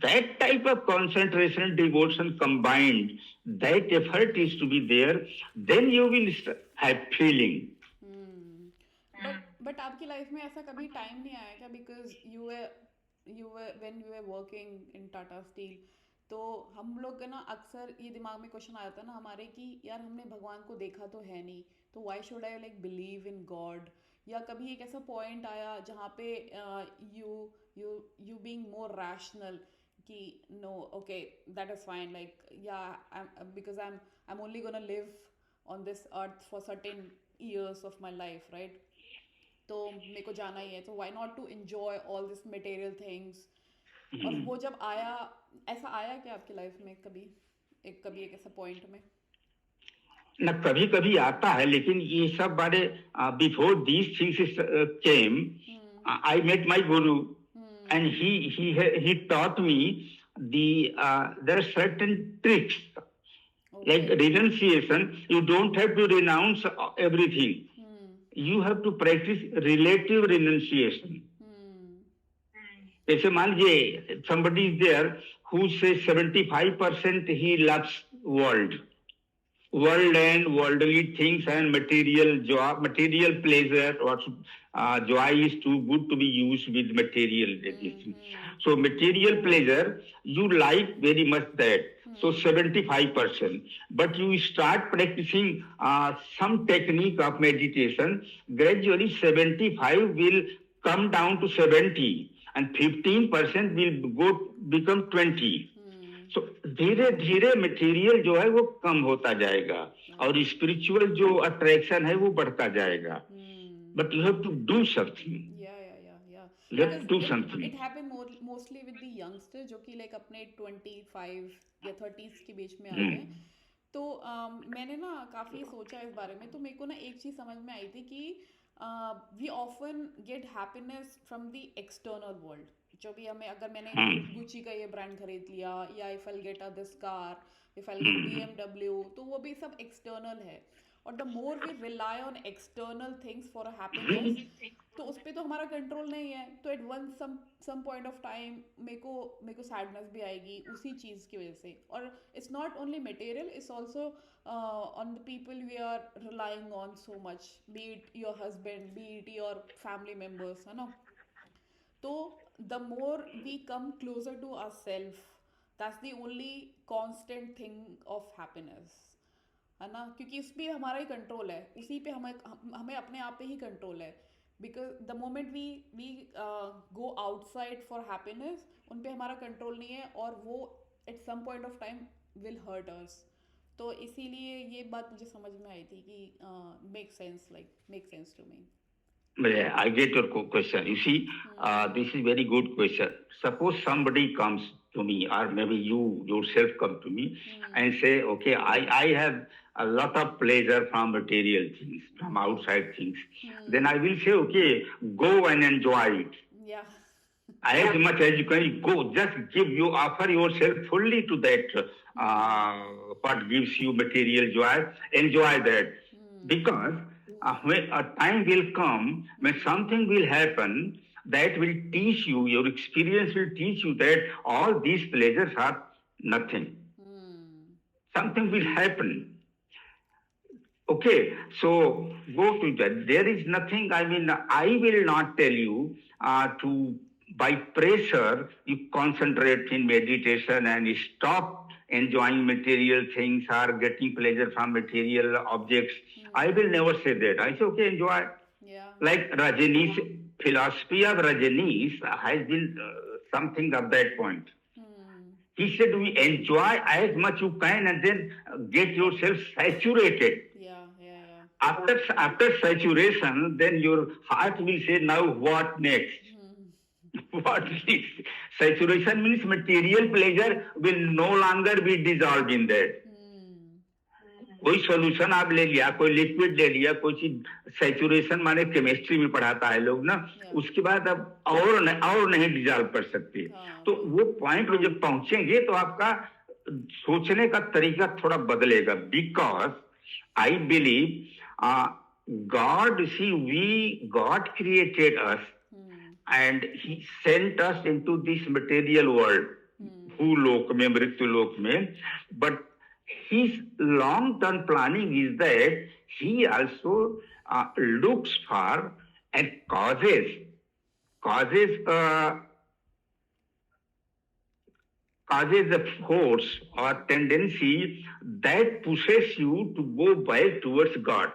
That type of concentration and devotion combined, that effort is to be there, then you will have feeling.
But आपकी life में ऐसा कभी time नहीं आया क्या because you were when you were working in Tata steel तो हम लोग का ना अक्सर ये दिमाग में क्वेश्चन आ जाता है ना हमारे कि यार हमने भगवान को देखा तो है नहीं तो why should I like believe in God या कभी एक ऐसा पॉइंट आया जहाँ पे you you you being more rational कि no okay that is fine like या because I am only gonna live on this earth for certain years of my life, right? तो मेरे को जाना ही है तो why not to enjoy all this material things और वो जब आया ऐसा आया क्या आपकी लाइफ में कभी एक ऐसा पॉइंट में
न कभी कभी आता है लेकिन ये सब बारे before these things came I met my guru and he taught me there are certain tricks. Okay. Like renunciation, you don't have to renounce everything. You have to practice relative renunciation. जैसे मान लीजिए somebody is there who says 75% he loves world and worldly things and material joy, material pleasure, or joy is too good to be used with material. So material pleasure, you like very much that. So 75%. But you start practicing some technique of meditation, gradually 75 will come down to 70 and 15% will become 20. तो धीरे धीरे material जो है वो कम होता जाएगा और spiritual जो अट्रैक्शन है वो बढ़ता जाएगा but you have to do something
it happen mostly with the youngster जो कि लाइक अपने 25 या 30s के बीच में आ गए तो मैंने ना काफ़ी सोचा इस बारे में तो मेरे को ना एक चीज़ समझ में आई थी कि we often get happiness from the external world जो भी हमें अगर मैंने गुची का ये ब्रांड खरीद लिया या if I get this car if I get BMW तो वो भी सब एक्सटर्नल है और the more we rely on external things for a happiness तो उस पर तो हमारा कंट्रोल नहीं है तो at one some point of time मेरे को सैडनेस भी आएगी उसी चीज़ की वजह से और it's not only material it's also on the people we are relying on so much be it your husband be it your family members है ना तो the more we come closer to ourselves that's the only constant thing of happiness है ना, क्योंकि उस पे हमारा ही control है, उसी पे हमें अपने आप पे ही कंट्रोल है। Because the moment we go outside for happiness, उन पे हमारा कंट्रोल नहीं है, और वो at some point of time will hurt us. तो इसीलिए ये बात मुझे समझ में आई थी कि make sense to me.
Yeah, I get your question. You see, this is very good question. Suppose somebody comes to me, or maybe you yourself come to me and say, okay, I have a lot of pleasure from material things, from outside things. Then I will say, okay, go and enjoy it.
या
As much as you can go, just offer yourself fully to that, what gives you material joy, enjoy that. Because when a time will come, when something will happen, that will teach you, your experience will teach you that all these pleasures are nothing. Something will happen. Okay, so go to that. There is nothing, I mean, I will not tell you to, by pressure, you concentrate in meditation and stop enjoying material things or getting pleasure from material objects. I will never say that. I say, okay, enjoy.
या
Like Rajani's philosophy of Rajani's has been something of that point. He said, we enjoy as much you can and then get yourself saturated.
या
After saturation, then your heart will say, now what next? What next? Saturation means material pleasure will no longer be dissolved in that. कोई solution आप ले लिया, कोई liquid ले लिया, कोई चीज, सैचुरेशन माने केमिस्ट्री में पढ़ाता है लोग ना, उसके बाद अब और नहीं डिजॉल्व कर सकते। तो वो पॉइंट में जब पहुंचेंगे तो आपका सोचने का तरीका थोड़ा बदलेगा। Because I believe God created us and he sent us into this material world, भूलोक में, मृत्युलोक में, but his long-term planning is that he also looks for and causes a force or tendency that pushes you to go back towards God.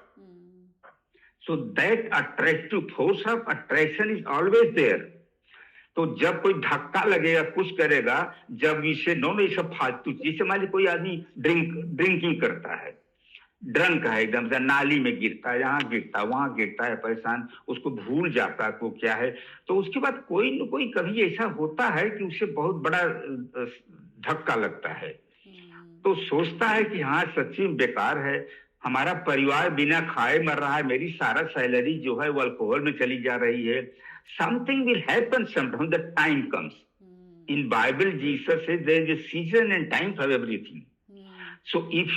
So that attractive force of attraction is always there. तो जब कोई धक्का लगेगा, कुछ करेगा, जब इसे no ये सब फालतू, जैसे मान ली कोई आदमी ड्रिंकिंग करता है, ड्रंक है एकदम से, नाली में गिरता है, यहाँ गिरता है, वहां गिरता है, परेशान, उसको भूल जाता है वो क्या है। तो उसके बाद कोई न कोई कभी ऐसा होता है कि उसे बहुत बड़ा धक्का लगता है, तो सोचता है कि हाँ सच्ची में बेकार है, हमारा परिवार बिना खाए मर रहा है, मेरी सारा सैलरी जो है वो अल्कोहल में चली जा रही है। Something will happen sometime. The time comes. In Bible, Jesus says there is a season and time for everything. So if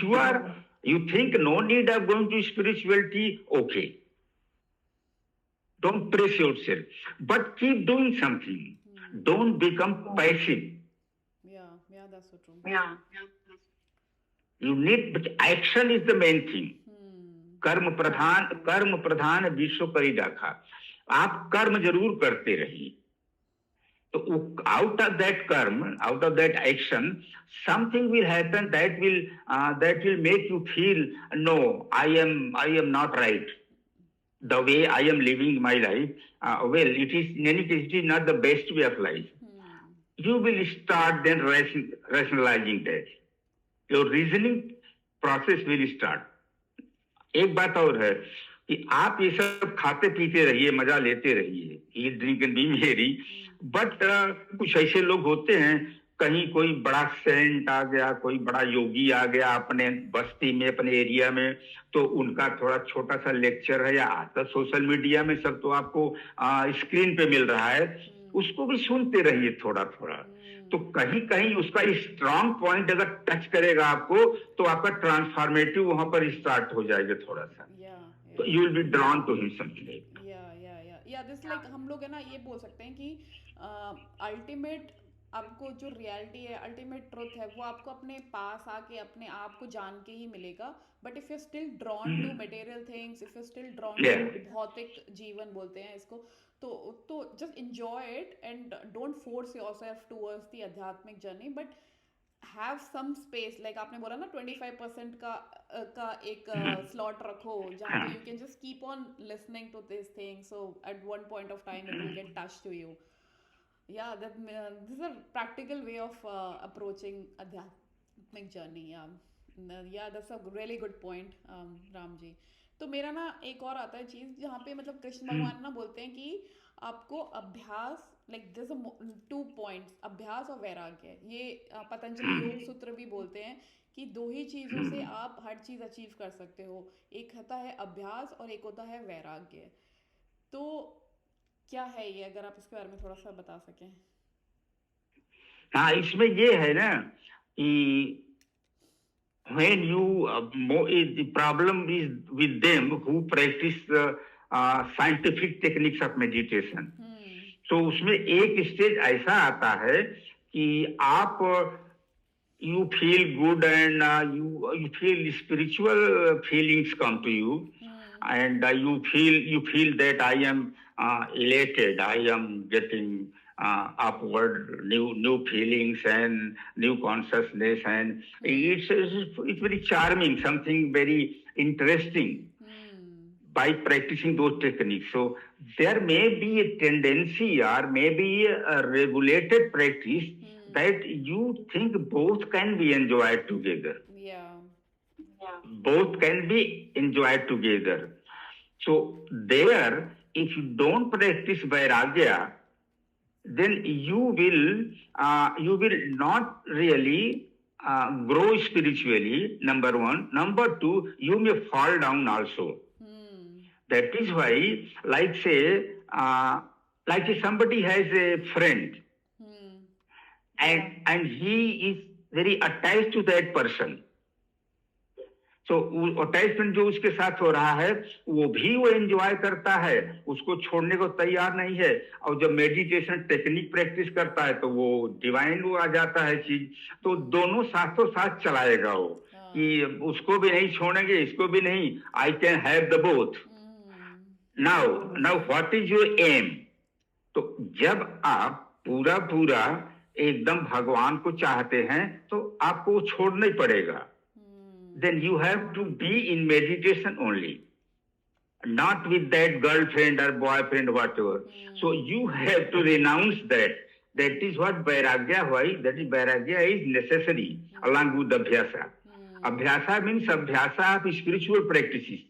you think no need of going to spirituality, okay. Don't press yourself, but keep doing something. Don't become passive.
Yeah, that's so true.
Yeah.
You need, but action is the main thing. कर्म प्रधान विश्व करी राखा। आप कर्म जरूर करते रहिए, तो out of that karma, out of that action, something will happen that will make you feel no I am not right, the way I am living my life, well it is in any case it is not the best way of life. You will start then rationalizing that. Your reasoning process will start. एक बात और है कि आप ये सब खाते पीते रहिए, मजा लेते रहिए, eat drink and be merry, but कुछ ऐसे लोग होते हैं, कहीं कोई बड़ा सेंट आ गया, कोई बड़ा योगी आ गया अपने बस्ती में, अपने एरिया में, तो उनका थोड़ा छोटा सा लेक्चर है या आता सोशल मीडिया में, सब तो आपको स्क्रीन पे मिल रहा है, उसको भी सुनते रहिए थोड़ा थोड़ा। तो कहीं कहीं उसका स्ट्रांग पॉइंट अगर टच करेगा आपको, तो आपका ट्रांसफॉर्मेटिव वहां पर स्टार्ट हो जाएगा थोड़ा सा, तो you will be drawn to him something.
Yeah this like हम लोग है ना ये बोल सकते हैं कि अल्टीमेट आपको जो रियलिटी है, अल्टीमेट ट्रुथ है, वो आपको अपने पास आके अपने आप को जान के ही मिलेगा। But if you still drawn to material things, if you still drawn to भौतिक जीवन बोलते हैं इसको, तो just enjoy it and don't force yourself towards the आध्यात्मिक journey, but have some space, like आपने बोला ना 25% का एक स्लॉट रखो जहाँ पे
हाँ
you can just keep on listening to this thing, so at one point of time it will get touch to you. Yeah, that this is a practical way of approaching adhyatmic journey. Yeah, that's a really good point, Ram ji. तो मेरा ना एक और आता है चीज़ जहाँ पे मतलब कृष्ण भगवान ना बोलते हैं कि आपको अभ्यास, लाइक दिस 2 पॉइंट्स, अभ्यास और वैराग्य. ये पतंजलि योग सूत्र भी बोलते हैं कि दो ही चीज़ों से आप हर चीज़ अचीव कर सकते हो. एक होता है अभ्यास और एक होता है वैराग्य. तो क्या है ये, अगर आप इसके बारे में थोड़ा सा बता सकें.
हाँ, इसमें ये है ना कि when you the problem is with them who practice scientific techniques of meditation. तो उसमें एक स्टेज ऐसा आता है कि आप you feel good and you feel spiritual feelings come to you, and you feel that I am elated, I am getting upward new feelings and new consciousness, and it's very charming, something very interesting by practicing those techniques. So there may be a tendency or maybe a regulated practice that you think both can be enjoyed together.
Yeah.
Both can be enjoyed together. So there, if you don't practice vairagya, then you will not really grow spiritually, number one. Number two, you may fall down also. That is why, like say somebody has a friend, and he is very attached to that person. So attachment जो उसके साथ हो रहा है वो भी वो enjoy करता है, उसको छोड़ने को तैयार नहीं है. और जब मेडिटेशन टेक्निक प्रैक्टिस करता है तो वो डिवाइन वो आ जाता है चीज. तो दोनों साथों साथ चलाएगा वो कि उसको भी नहीं छोड़ेंगे, इसको भी नहीं. I can have the both. Now what is your aim? तो जब आप पूरा एकदम भगवान को चाहते हैं तो आपको वो छोड़ना ही पड़ेगा. Then you have to be in meditation only, not with that girlfriend or boyfriend, whatever. So you have to renounce that. That is what vairagya, why? That is vairagya is necessary along with abhyasa. Abhyasa means abhyasa of spiritual practices.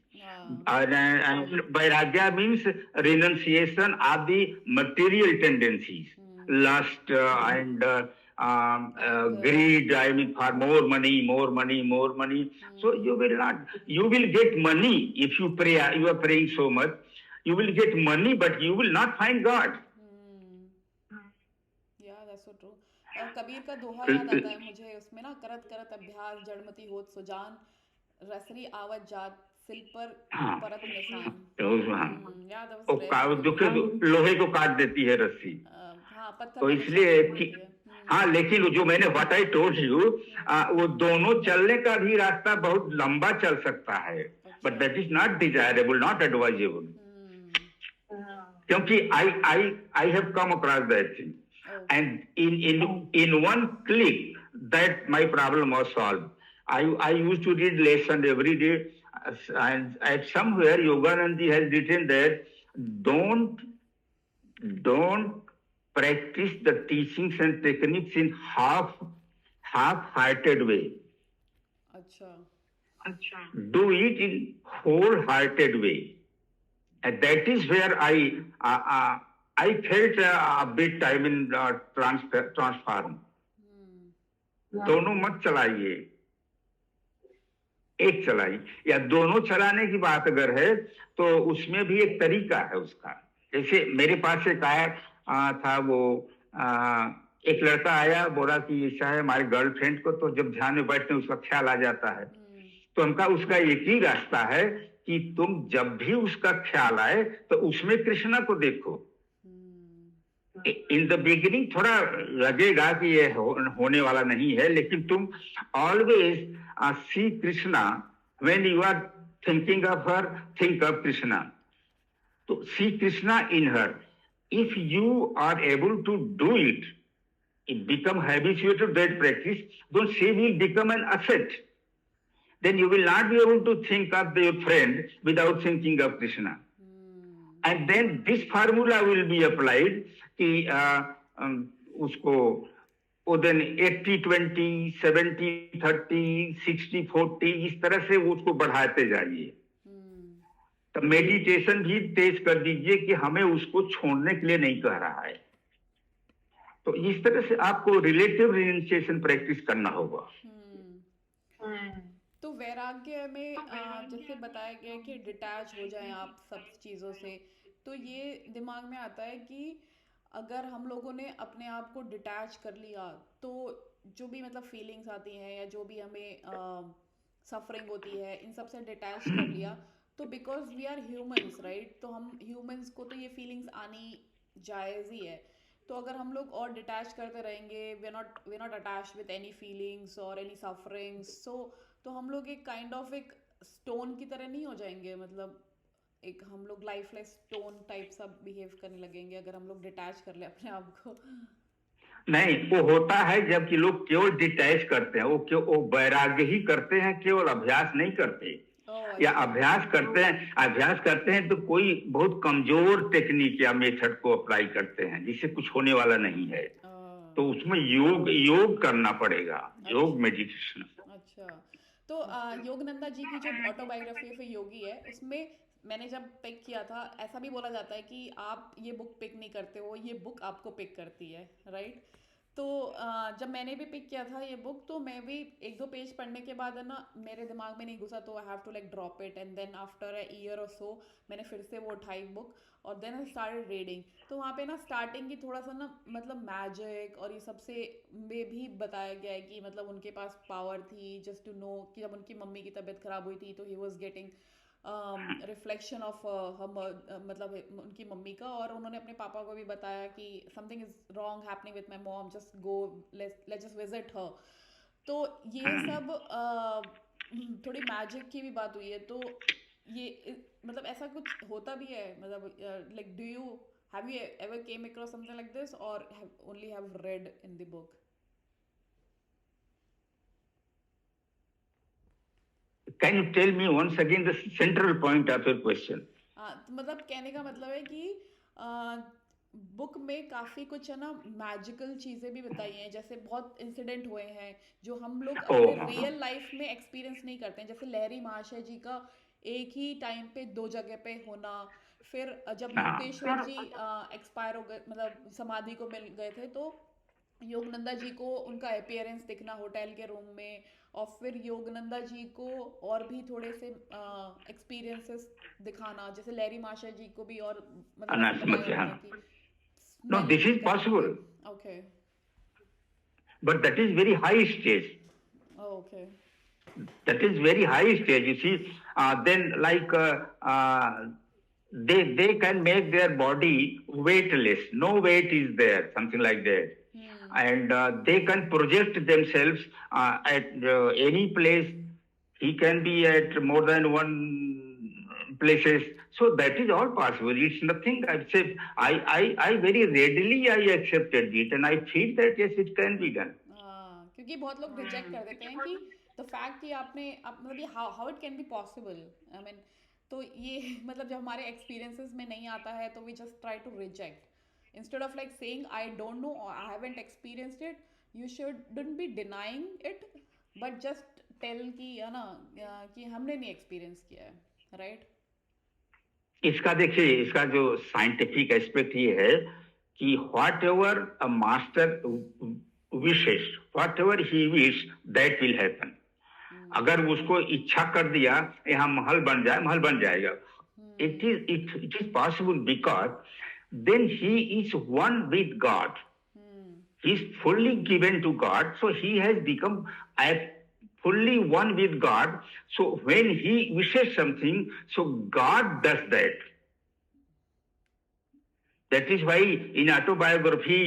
And vairagya means renunciation of the material tendencies, lust and greed. I mean, for more money. So you will get money if you pray. You are praying so much, you will get money, but you will not find God.
Yeah, that's so true. Kabir का दोहा याद आता है मुझे, उसमें ना करत करत अभ्यास जड़मती होत सुजान, रसरी आवत जात सिल पर परत निशान. Yeah, that was
लोहे को काट देती है रस्सी.
पत्थर
तो इसलिए हाँ, लेकिन जो मैंने व्हाट आई टोल्ड यू, वो दोनों चलने का भी रास्ता बहुत लंबा चल सकता है, but that is not desirable, not advisable. क्योंकि I have come across that thing, and in one click that my problem was solved. I used to read lesson every day, and at somewhere Yoganand ji has written that don't practice the teachings and techniques in half-hearted way.
अच्छा.
Do it in whole-hearted way. And that is where I felt a bit time in transform. दोनों मत चलाइए, एक चलाई या दोनों चलाने की बात अगर है तो उसमें भी एक तरीका है उसका. जैसे मेरे पास एक आया था, वो एक लड़का आया, बोला कि ऐसा है हमारे गर्लफ्रेंड को तो जब ध्यान में बैठते हैं उसका ख्याल आ जाता है. तो हमका उसका एक ही रास्ता है कि तुम जब भी उसका ख्याल आए तो उसमें कृष्णा को देखो. इन द बिगिनिंग थोड़ा लगेगा कि ये होने वाला नहीं है, लेकिन तुम always see Krishna. When you are thinking of her, think of Krishna. तो see Krishna in her. If you are able to do it, become habituated to that practice, then she will become an asset. Then you will not be able to think of your friend without thinking of Krishna. And then this formula will be applied कि उसको वो then 80-20, 70-30, 60-40 इस तरह से उसको बढ़ाते जाइए. तो मेडिटेशन भी तेज कर दीजिए कि हमें उसको छोड़ने के लिए नहीं कह रहा है. तो इस तरह से आपको रिलेटिव रियलाइजेशन प्रैक्टिस करना होगा.
तो वैराग्य में जैसे बताया गया कि डिटैच हो जाएं आप सब चीज़ों से, तो ये दिमाग में आता है कि अगर हम लोगों ने अपने आप को डिटैच कर लिया तो जो भी मतलब फीलिंग्स आती हैं या जो भी हमें सफरिंग होती है इन सब से डिटैच कर लिया, तो because we are humans right, तो हम ह्यूमंस को तो ये फीलिंग्स आनी जायज़ ही है. तो अगर हम लोग और डिटैच करते रहेंगे, we not attach with any feelings और एनी सफरिंग्स, तो हम लोग एक काइंड ऑफ एक स्टोन की तरह नहीं हो जाएंगे, मतलब एक हम लोग लाइफलेस स्टोन टाइप सा बिहेव करने लगेंगे अगर हम लोग डिटैच कर ले अपने आप को.
नहीं, वो होता है जबकि लोग केवल डिटैच करते हैं, वो वैराग्य ही करते हैं, केवल अभ्यास नहीं करते. या अभ्यास करते हैं तो कोई बहुत कमजोर टेक्निक या मेथड को अप्लाई करते हैं जिससे कुछ होने वाला नहीं है. तो उसमें योग करना पड़ेगा, योग मेडिटेशन.
अच्छा, तो योगानंदा जी की जो ऑटोबायोग्राफी ऑफ योगी है उसमें मैंने जब पिक किया था, ऐसा भी बोला जाता है कि आप ये बुक पिक नहीं करते हो, ये बुक आपको पिक करती है, राइट? तो जब मैंने भी पिक किया था ये बुक, तो मैं भी 1-2 पेज पढ़ने के बाद है ना मेरे दिमाग में नहीं घुसा, तो I have to like drop it, and then after a year और सो मैंने फिर से वो उठाई बुक और देन आई स्टार्टेड रीडिंग. तो वहाँ पे ना स्टार्टिंग की थोड़ा सा ना मतलब मैजिक और ये सबसे में भी बताया गया है कि मतलब उनके पास पावर थी जस्ट टू नो कि जब उनकी मम्मी की तबीयत खराब हुई थी तो he was getting reflection of मतलब उनकी मम्मी का, और उन्होंने अपने पापा को भी बताया कि something is wrong happening with my mom, just go let's just visit her. तो ये सब थोड़ी मैजिक की भी बात हुई है. तो ये मतलब ऐसा कुछ होता भी है, मतलब like do you have you ever came across something like this और only have read in the book?
Can you tell me once again the central point of your question?
तो मतलब कहने का मतलब है कि बुक में काफी कुछ है ना मैजिकल चीजें भी बताई हैं, जैसे बहुत इंसिडेंट हुए हैं जो हम लोग अपने रियल लाइफ में एक्सपीरियंस नहीं करते हैं. जैसे लहरी महाशय जी का एक ही टाइम पे 2 जगह पे होना, फिर जब युक्तेश्वर जी एक्सपायर हो गए, मतलब समाधि को मिल गए थे, तो योगनंदा जी को उनका अपीयरेंस दिखना होटल के रूम में, और फिर योगनंदा जी को और भी थोड़े से एक्सपीरियंसेस दिखाना, जैसे लहरी माशा जी को भी, और मतलब
no, this is possible.
Okay.
But that is very high stage.
Oh, okay.
That is very high stage. You see, then like they can make their body weightless. No weight is there, something like that. And they can project themselves at any place. He can be at more than one places. So that is all possible. It's nothing. I said I very readily I accepted it, and I feel that yes, it can be done.
क्योंकि बहुत लोग reject कर देते हैं कि the fact कि आपने मतलब how it can be possible, I mean, तो ये मतलब जब हमारे एक्सपीरियंसेस में नहीं आता है तो we just try to reject. Instead of like saying I don't know or I haven't experienced it, you shouldn't be denying it, but just tell कि है ना कि हमने नहीं एक्सपीरियंस किया है, राइट?
इसका देखिए, इसका जो साइंटिफिक एस्पेक्ट ये है कि what ever a master wishes, what ever he wish that will happen. अगर उसको इच्छा कर दिया यहाँ महल बन जाए, महल बन जाएगा. It is possible because then he is one with God. He is fully given to God, so he has become fully one with God. So when he wishes something, so God does that. That is why in autobiography,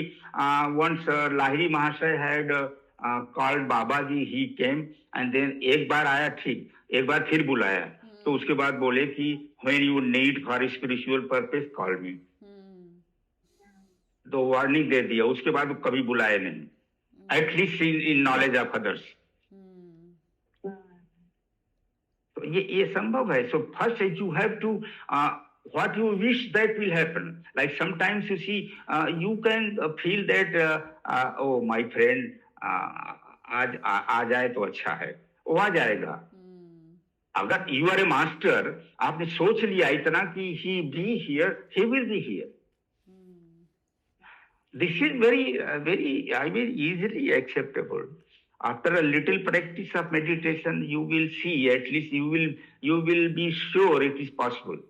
once Lahiri Mahasaya had called Babaji, he came, and then एक बार आया ठीक, एक बार फिर बुलाया, तो उसके बाद बोले कि when you need for spiritual purpose, call me. तो वार्निंग दे दिया, उसके बाद वो कभी बुलाए नहीं, at least in knowledge of others. तो ये संभव है। So first you have to what you wish that will happen. Like sometimes you see, you can feel that, oh my friend, आज आ जाए तो अच्छा है, वो आ जाएगा। अगर यू आर ए मास्टर, आपने सोच लिया इतना कि he be here, he will be here. This is very, I mean, easily acceptable. After a little practice of meditation, you will see, at least you will be sure it is possible.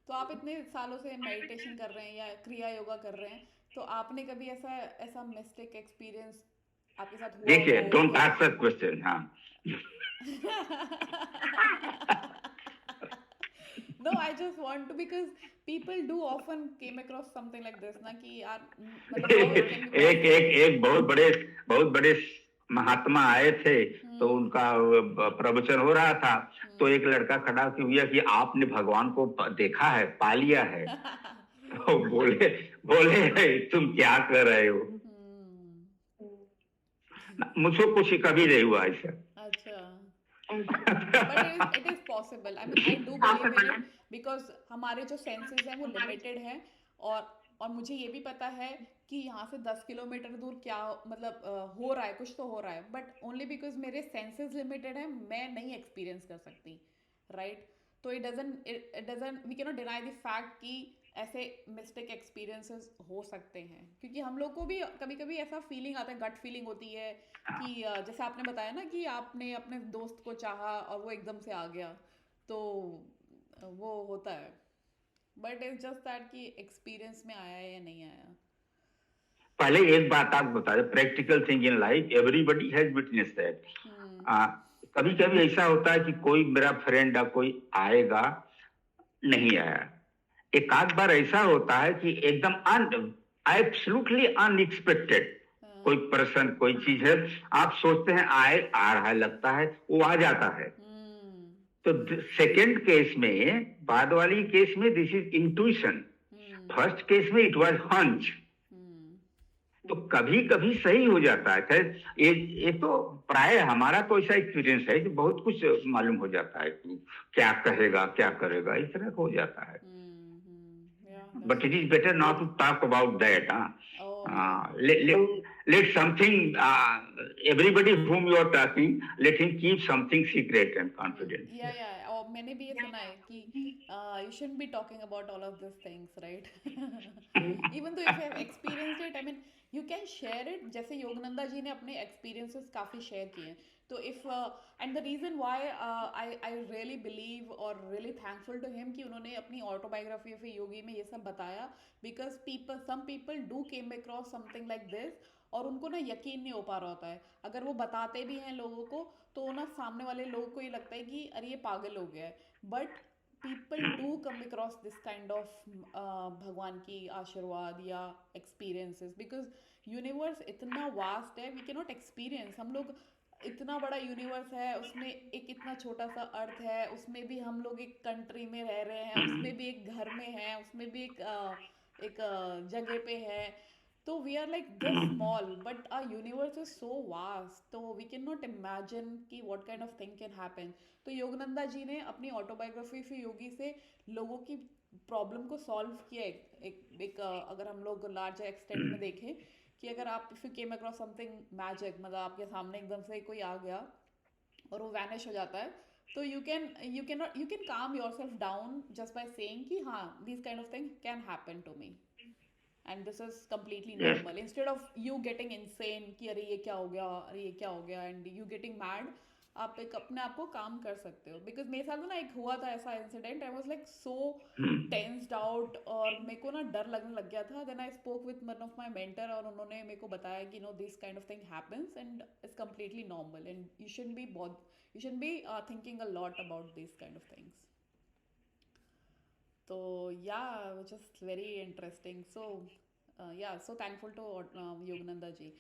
तो आप इतने सालों से meditation कर रहे हैं या क्रिया योगा कर रहे हैं, तो आपने कभी ऐसा ऐसा मिस्टेक एक्सपीरियंस आपके साथ हुआ
देखिए,
हो
डोंट
या
आस्क दैट क्वेश्चन। हाँ।
No, I just want to, because people do often came across something like this ना कि यार मतलब how it can be
एक
possible.
एक एक बहुत बड़े महात्मा आए थे, तो उनका प्रवचन हो रहा था, तो एक लड़का खड़ा हुआ कि आपने भगवान को देखा है, पा लिया है। तो बोले बोले तुम क्या कर रहे हो? मुझको कुछ कभी नहीं हुआ ऐसा।
अच्छा, but it is possible. I mean, I do believe in it because हमारे जो सेंसेस हैं वो लिमिटेड हैं, और मुझे ये भी पता है कि यहाँ से 10 किलोमीटर दूर क्या मतलब हो रहा है, कुछ तो हो रहा है, बट ओनली बिकॉज मेरे सेंसेस लिमिटेड हैं, मैं नहीं एक्सपीरियंस कर सकती, राइट? तो it doesn't we can not deny the fact कि ऐसे मिस्टेक एक्सपीरियंसेस हो सकते हैं, क्योंकि हम लोग को भी कभी कभी ऐसा फीलिंग आता है, गट फीलिंग होती है कि जैसे आपने बताया ना कि आपने अपने दोस्त को चाहा और वो एकदम से आ गया, तो वो होता है, बट इट्स जस्ट दैट कि एक्सपीरियंस में आया है या नहीं आया।
पहले एक बात आप बता दें, practical thing in life, everybody has witness that. कभी कभी ऐसा होता है कि कोई मेरा फ्रेंड या कोई आएगा, नहीं आया। एक आध बार ऐसा होता है कि एकदम एब्सोल्युटली अनएक्सपेक्टेड कोई पर्सन, कोई चीज है, आप सोचते हैं आ रहा है, लगता है वो आ जाता है। तो सेकंड केस में, बाद वाली केस में this is intuition, first case में इट वाज हंच। तो कभी कभी सही हो जाता है। खैर ये तो प्राय हमारा तो ऐसा एक्सपीरियंस है कि बहुत कुछ मालूम हो जाता है कि क्या कहेगा क्या करेगा, इस तरह हो जाता है। But it is better not to talk about that. Let something, everybody whom you are talking, let him keep something secret and confident.
या और मैंने भी ये सुना है कि you shouldn't be talking about all of these things, right? Even though if you have experienced it, I mean, you can share it. जैसे योगनंदा जी ने अपने experiences काफ़ी share किए हैं, तो if and the reason why I really believe और really thankful to him कि उन्होंने अपनी autobiography of a yogi में ये सब बताया, because some people do came across something like this और उनको ना यकीन नहीं हो पा रहा होता है, अगर वो बताते भी हैं लोगों को तो ना सामने वाले लोगों को ये लगता है कि अरे ये पागल हो गया है, but people do come across this kind of भगवान की आशीर्वाद या एक्सपीरियंसेस, बिकॉज यूनिवर्स इतना वास्ट है, वी कैन नॉट एक्सपीरियंस। हम लोग इतना बड़ा यूनिवर्स है, उसमें एक इतना छोटा सा अर्थ है, उसमें भी हम लोग एक कंट्री में रह रहे हैं, उसमें भी एक घर में है, उसमें भी एक जगह पे है, तो we are like this small but our universe is so vast, तो वी कैन नॉट इमेजिन कि what kind of thing can happen. तो योगनंदा जी ने अपनी ऑटोबायोग्राफी फिर योगी से लोगों की प्रॉब्लम को सॉल्व किया। अगर हम लोग लार्जर एक्सटेंट में देखें कि अगर आप if you came across something magic, मतलब आपके सामने एकदम से कोई आ गया और वो वैनिश हो जाता है, तो you can calm yourself down just by saying कि हाँ this kind of thing can happen to me and this is completely normal, instead of you getting insane कि अरे ये क्या हो गया, अरे ये क्या हो गया, एंड यू गेटिंग मैड, आप एक अपने आप को काम कर सकते हो। बिकॉज मेरे साथ ना एक हुआ था ऐसा incident, I was like so tensed out और मेरे को ना डर लगने लग गया था। Then I spoke with one of my mentor और उन्होंने मेरे को बताया कि no this kind of thing happens and it's completely normal and you should be thinking a lot about this kind of things. तो yeah, which is very interesting. So yeah, so thankful to Yogananda ji.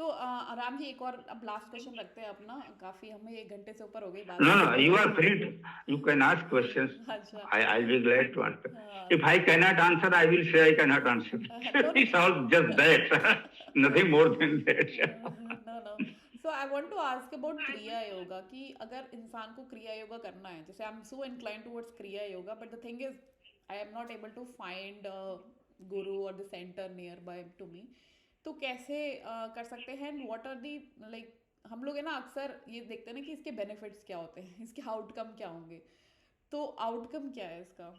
तो राम जी एक और अब last question रखते हैं अपना, काफी हमें 1 घंटे से ऊपर हो गई बात
No, no,
करते
you are
करते।
free to, you can ask questions.
अच्छा।
I'll be glad to answer.
हाँ।
If I cannot answer, I will say I cannot answer.
No
It's all just that. Nothing more than that.
No no, so I want to ask about Kriya Yoga, कि अगर इंसान को क्रिया योगा करना है, जैसे I am so incline towards Kriya yoga, but the thing is I am not able to find guru और the center nearby to me, तो कैसे कर सकते हैं, and what are the like, हम लोग है ना अक्सर ये देखते हैं ना कि इसके बेनिफिट्स क्या होते हैं, इसके आउटकम क्या होंगे, तो आउटकम क्या है इसका?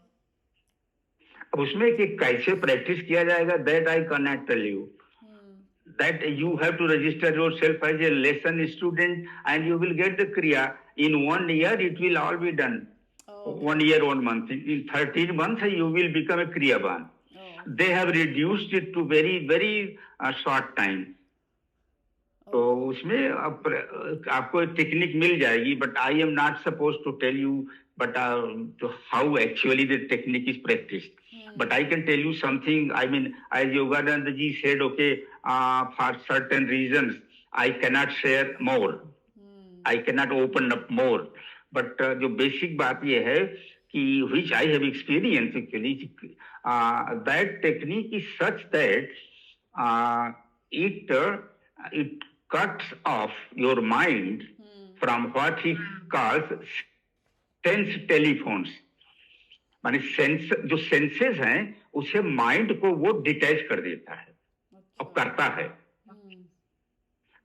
अब उसमें कि कैसे प्रैक्टिस किया जाएगा, that I cannot tell you. That you have to register yourself as a lesson student and you will get the kriya. In 1 year, it will all be done.
Oh,
1 year, 1 month. In 13 months, you will become a kriyaban. They have reduced it to very, very short time. तो उसमें आपको technique मिल जाएगी, but I am not suppose to tell you but how actually the technique is practised. But I can tell you something. I mean, as Yogananda ji said, okay, for certain reasons, I cannot share more. I cannot open up more. But जो basic बात ये है कि which I have experienced actually, that technique is such that it cuts off your mind from what he calls sense telephones. माने sense, जो senses हैं उसे mind को वो डिटैच कर देता है और करता है.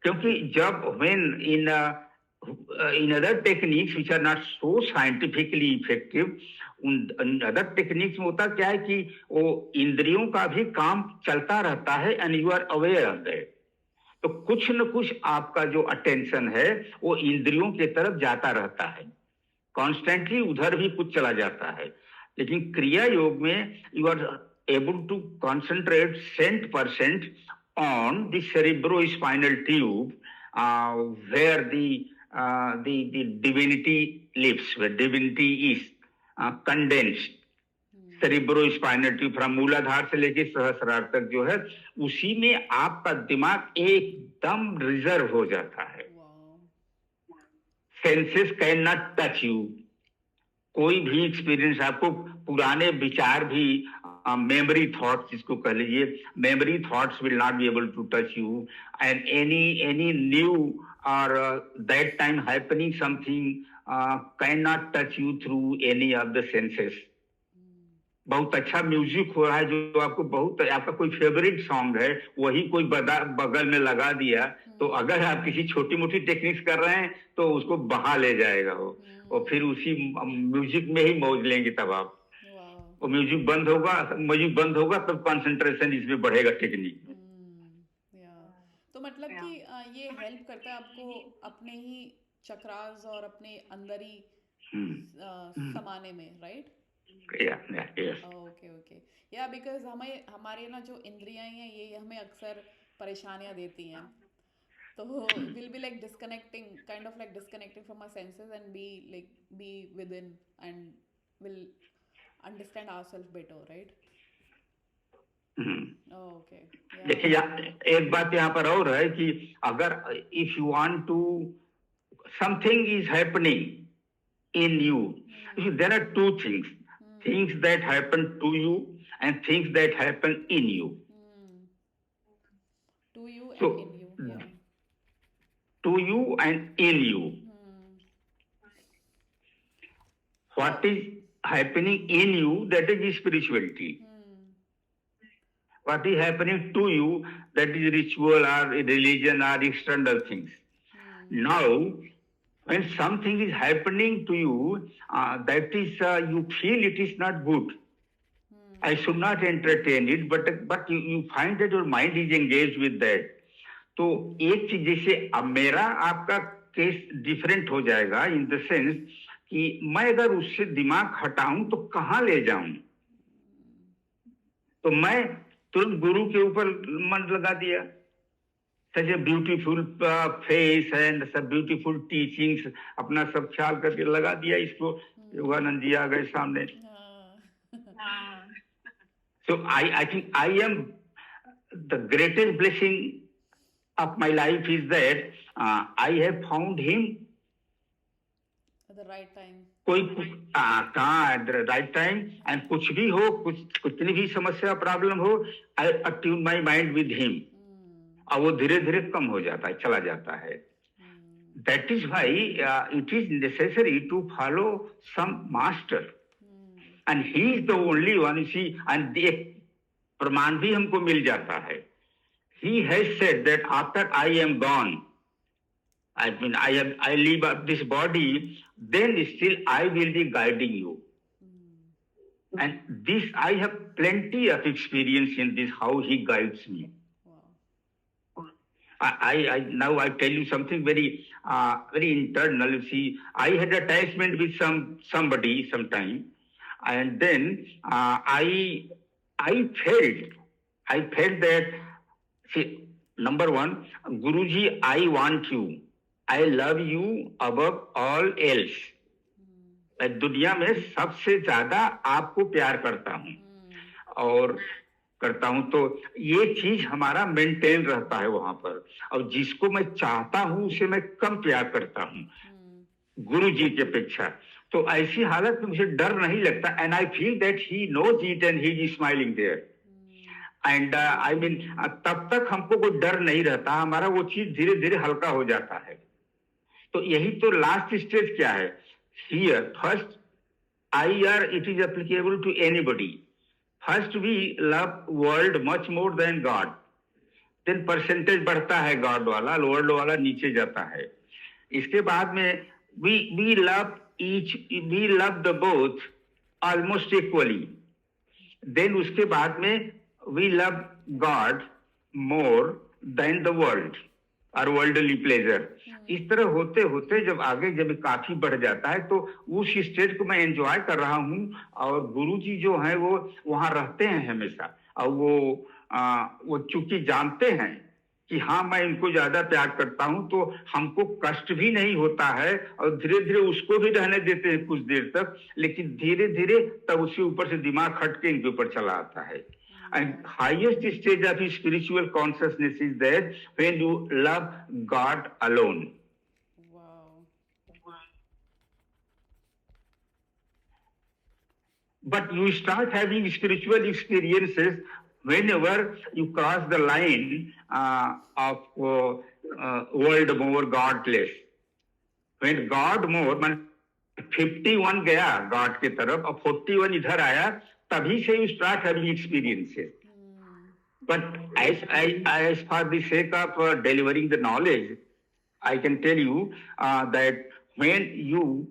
क्योंकि जब when in other techniques which are not so scientifically effective, उन other techniques में होता क्या है कि वो इंद्रियों का भी काम चलता रहता है and you are aware of that. तो कुछ न कुछ आपका जो अटेंशन है वो इंद्रियों के तरफ जाता रहता है, कॉन्स्टेंटली उधर भी कुछ चला जाता है. लेकिन क्रिया योग में you are able to concentrate 100% on the cerebrospinal tube, where the divinity lives, where divinity is condensed. cerebrospinal tube from मूलाधार से लेके सहस्रार तक जो है, उसी में आपका दिमाग एकदम रिजर्व हो जाता है. Senses can not touch you. कोई भी एक्सपीरियंस, आपको पुराने विचार भी, मेमोरी थॉट्स जिसको कह लीजिए, memory thoughts will not be able to touch you, and any new और that time happening something can not touch you through any of the senses. बहुत अच्छा म्यूजिक हो रहा है जो आपको बहुत, आपका कोई फेवरेट सॉन्ग है, वही कोई बगल में लगा दिया, तो अगर आप किसी छोटी मोटी टेक्निक्स कर रहे हैं तो उसको बहा ले जाएगा वो, और फिर उसी म्यूजिक में ही मौज लेंगे. तब आप, वो म्यूजिक बंद होगा तब कंसंट्रेशन इसमें बढ़ेगा टेक्निक.
तो मतलब कि ये हेल्प करता है आपको अपने ही चक्रास और अपने अंदर ही समाने में, राइट? ओके या बिकॉज हमारे ना जो इंद्रियां हैं ये हमें अक्सर परेशानियां देती हैं, तो will be like disconnecting, kind of like disconnecting from our senses and be with in and will understand ourselves better, right? Okay.
देखिए एक बात यहाँ पर और है कि अगर if you want to, something is happening in you, there are two things, things that happen to you and things that happen in you.
To you and
so,
in you. Yeah.
To you and in you. What is happening in you, that is spirituality. What is happening to you, that is ritual or religion or external things. Now, when something is happening to you, that is, you feel it is not good. I should not entertain it, but you find that your mind is engaged with that. तो एक चीज, जैसे अब मेरा आपका case different हो जाएगा in the sense कि मैं अगर उससे दिमाग हटाऊं तो कहाँ ले जाऊं, तो मैं तुरंत गुरु के ऊपर मन लगा दिया. Such a beautiful face and some beautiful teachings, अपना सब ख्याल करके लगा दिया इसको. योगानंद जी आ गए सामने. So I think I am the greatest blessing of my life is that I have found him
at the right time.
कोई कहाँ at the right time, and कुछ भी हो, कुछ कितनी भी समस्या प्रॉब्लम हो, I attune my mind with him, और वो धीरे धीरे कम हो जाता है, चला जाता है. That is why it is necessary to follow some master, and he is the only one. See and एक प्रमाण भी हमको मिल जाता है. He has said that after I am gone, I mean, I leave up this body, then still I will be guiding you. And this, I have plenty of experience in this, how he guides me.
Wow.
Now I tell you something very, very internal. You see, I had attachment with somebody sometime, and then I felt that, see, number one, Guruji, I want you. I love you above all else. मैं दुनिया में सबसे ज्यादा आपको प्यार करता हूँ और करता हूँ. तो ये चीज हमारा मेंटेन रहता है वहां पर, और जिसको मैं चाहता हूँ उसे मैं कम प्यार करता हूँ गुरु जी की अपेक्षा. तो ऐसी हालत में मुझे डर नहीं लगता, and I feel that he knows it and he is smiling there. And I mean, तब तक हमको कोई डर नहीं रहता, हमारा वो चीज धीरे धीरे हल्का हो जाता है. तो यही तो लास्ट स्टेज क्या है here. First IR, it is applicable to anybody. First we love world much more than God, then percentage बढ़ता है गॉड वाला, वर्ल्ड वाला नीचे जाता है. इसके बाद में we love the both almost equally. Then उसके बाद में we love God more than the world और वर्ल्डली प्लेजर. इस तरह होते होते जब आगे जब काफी बढ़ जाता है, तो उस स्टेज को मैं एंजॉय कर रहा हूँ, और गुरु जी जो है वो वहां रहते हैं हमेशा, और वो चूंकि जानते हैं कि हाँ मैं इनको ज्यादा प्यार करता हूँ, तो हमको कष्ट भी नहीं होता है, और धीरे धीरे उसको भी रहने देते हैं कुछ देर तक, लेकिन धीरे धीरे तब उसके ऊपर से दिमाग हट के इनके ऊपर चला आता है. And highest stage of spiritual consciousness is that when you love God alone.
Wow.
But you start having spiritual experiences whenever you cross the line of world more, God less. When God more, man 51 गया God की तरफ, और 41 इधर आया, तभी से you start having experiences. But as for the sake of delivering the knowledge, I can tell you that when you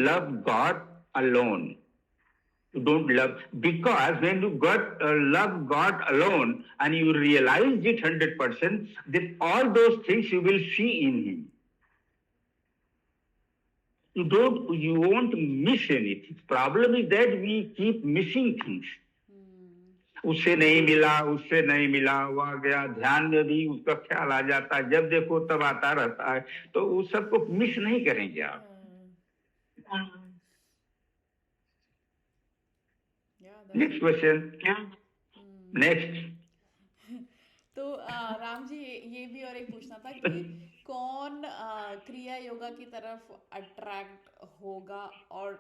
love God alone, you don't love, because when you love God alone and you realize it 100%, then all those things you will see in Him. You won't miss anything. Problem is that we keep missing things. उससे नहीं मिला, वो आ गया, ध्यान में भी उसका ख्याल आ जाता है, जब देखो तब आता रहता है, तो उस सबको मिस नहीं करेंगे आप. Next question. नेक्स्ट.
तो राम जी, ये भी और एक पूछना था कि कौन क्रिया योगा की तरफ अट्रैक्ट होगा और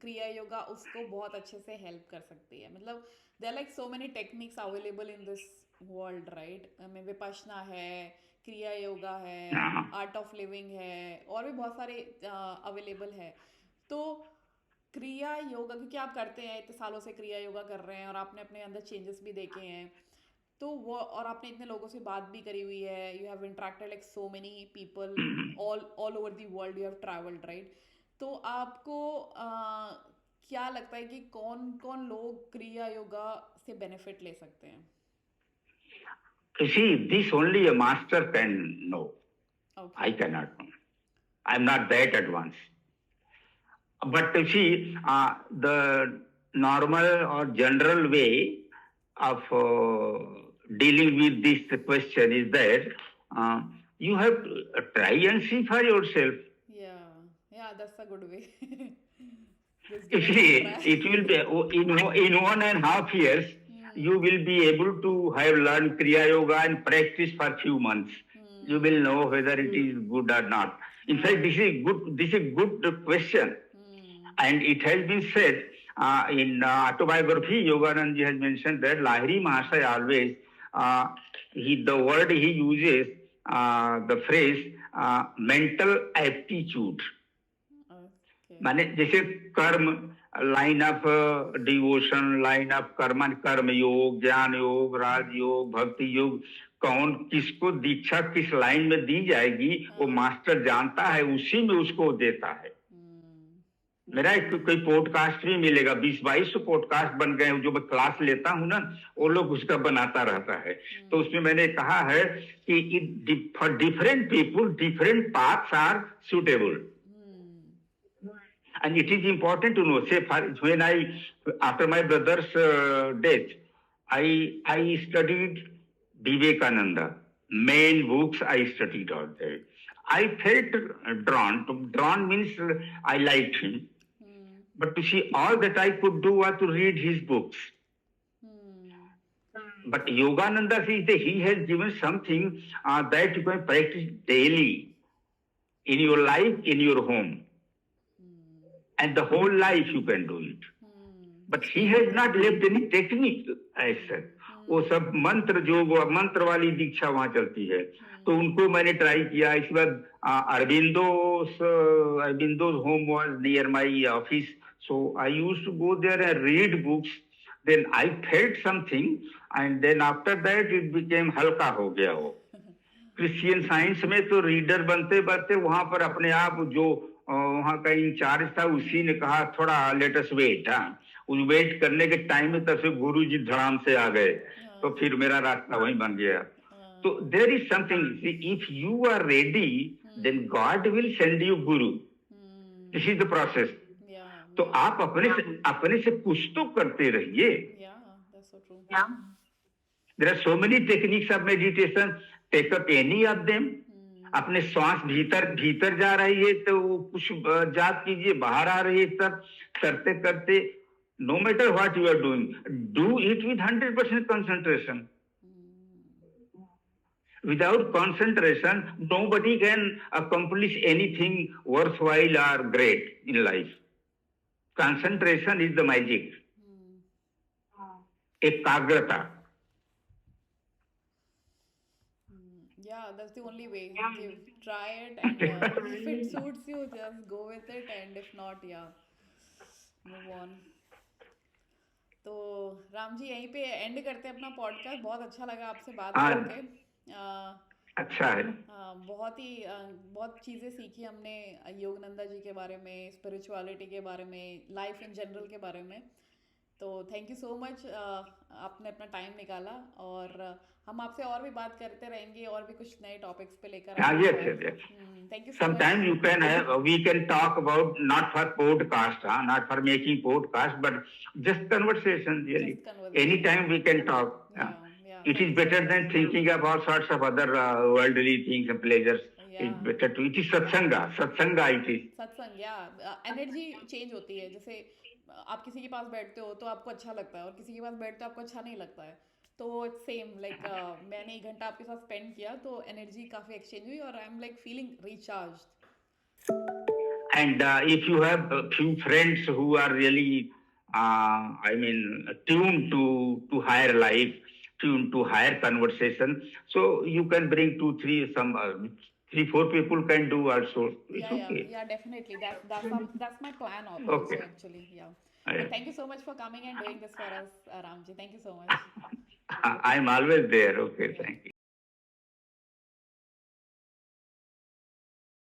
क्रिया योगा उसको बहुत अच्छे से हेल्प कर सकती है. मतलब there like so many techniques available in this world, right. में विपश्यना है, क्रिया योगा है, आर्ट ऑफ लिविंग है, और भी बहुत सारे अवेलेबल है. तो क्रिया योगा, क्योंकि आप करते हैं, इतने सालों से क्रिया योगा कर रहे हैं, और आपने अपने अंदर चेंजेस भी देखे हैं, तो वो, और आपने इतने लोगों से बात भी करी हुई है, you have interacted like so many people all over the world, you have travelled, right. तो आपको क्या लगता है कि कौन कौन लोग क्रिया योगा से बेनिफिट ले सकते हैं?
See, this only a master can know. Okay. I cannot know. I'm not that advanced. But see, the normal or general way of dealing with this question is that you have to try and see for yourself.
Yeah, that's a good way.
See, it will be in 1.5 years. you will be able to have learned Kriya Yoga and practice for few months. You will know whether it is good or not. In fact, this is good. This is good question, and it has been said in autobiography. Yoganand ji has mentioned that Lahiri Mahasaya always the word he uses the phrase mental aptitude. माने जैसे कर्म line of devotion, line of कर्म योग, ज्ञान योग, राज योग, भक्ति योग, कौन किसको दीक्षा किस लाइन में दी जाएगी वो मास्टर जानता है, उसी में उसको देता है। मेरा एक कोई पॉडकास्ट भी मिलेगा, 20-22 पॉडकास्ट बन गए जो मैं क्लास लेता हूं ना, वो लोग उसका बनाता रहता है। तो उसमें मैंने कहा है कि for different people different paths are suitable, and it is important to know. Say, when after my brother's death, I studied Vivekananda. Main books I studied all that. I felt drawn. Drawn means I liked him. But to see all that I could do was to read his books. But Yogananda says that he has given something that you can practice daily in your life, in your home. And the whole life you can do it. But he has not left any technique as such. वो सब मंत्र जो मंत्र वाली दीक्षा वहां चलती है, तो उनको मैंने ट्राई किया। इसके बाद अरबिंदो's home was near my office, so I used to go there and read books. Then I felt something, and then after that it became हल्का हो गया वो। क्रिश्चियन साइंस में तो रीडर बनते बनते वहां पर अपने आप जो वहां का इंचार्ज था उसी ने कहा थोड़ा लेट अस वेट। उस वेट करने के टाइम में तब से गुरु जी धड़ाम से आ गए, तो फिर मेरा रास्ता वहीं बन गया। तो there is something, if you are ready then God will send you guru. This is the process. तो आप अपने से कुछ तो करते रहिए। There are so many techniques of meditation, take up any of them. अपने श्वास भीतर जा रही है तो कुछ जाप कीजिए, बाहर आ रही है तब करते करते, no matter what you are doing, do it with 100% concentration. Without concentration, nobody can accomplish anything worthwhile or great in life. Concentration is the magic. एकाग्रता।
Yeah, that's the only way. Try it, and if it suits you, just go with it, and if not, move on. तो राम जी यहीं पे and करते हैं अपना podcast. बहुत अच्छा लगा आपसे बात करके।
अच्छा है।
बहुत चीज़ें सीखी हमने योगानंदा जी के बारे में, स्पिरिचुअलिटी के बारे में, लाइफ इन जनरल के बारे में। तो थैंक यू सो मच, आपने अपना टाइम निकाला, और हम आपसे और भी बात करते रहेंगे और भी कुछ नए टॉपिक्स पे लेकर आएंगे। Thank you so much.
Sometimes we can talk about not for podcast, not for making podcast, but just conversation. Really, anytime we can talk. It is better than thinking of all sorts of other worldly things and pleasures. It's better to. It is satsanga. It is.
सत्संग, energy change होती है। जैसे आप किसी के पास बैठते हो तो आपको अच्छा लगता है, और किसी के पास बैठते हो आपको अच्छा नहीं लगता है। तो सेम लाइक मैंने 1 घंटा आपके साथ स्पेंड किया तो एनर्जी काफी एक्सचेंज हुई, और I am like feeling recharged.
And if you have a few friends who are really, tuned to higher life, tuned to higher conversation, so you can bring 2, 3, 3-4 people can do also. It's okay.
Yeah, definitely. That's my plan also,
okay.
Actually. Thank you so much for coming and doing this for us, Ramji. Thank you so much.
I'm always there. Okay, thank you.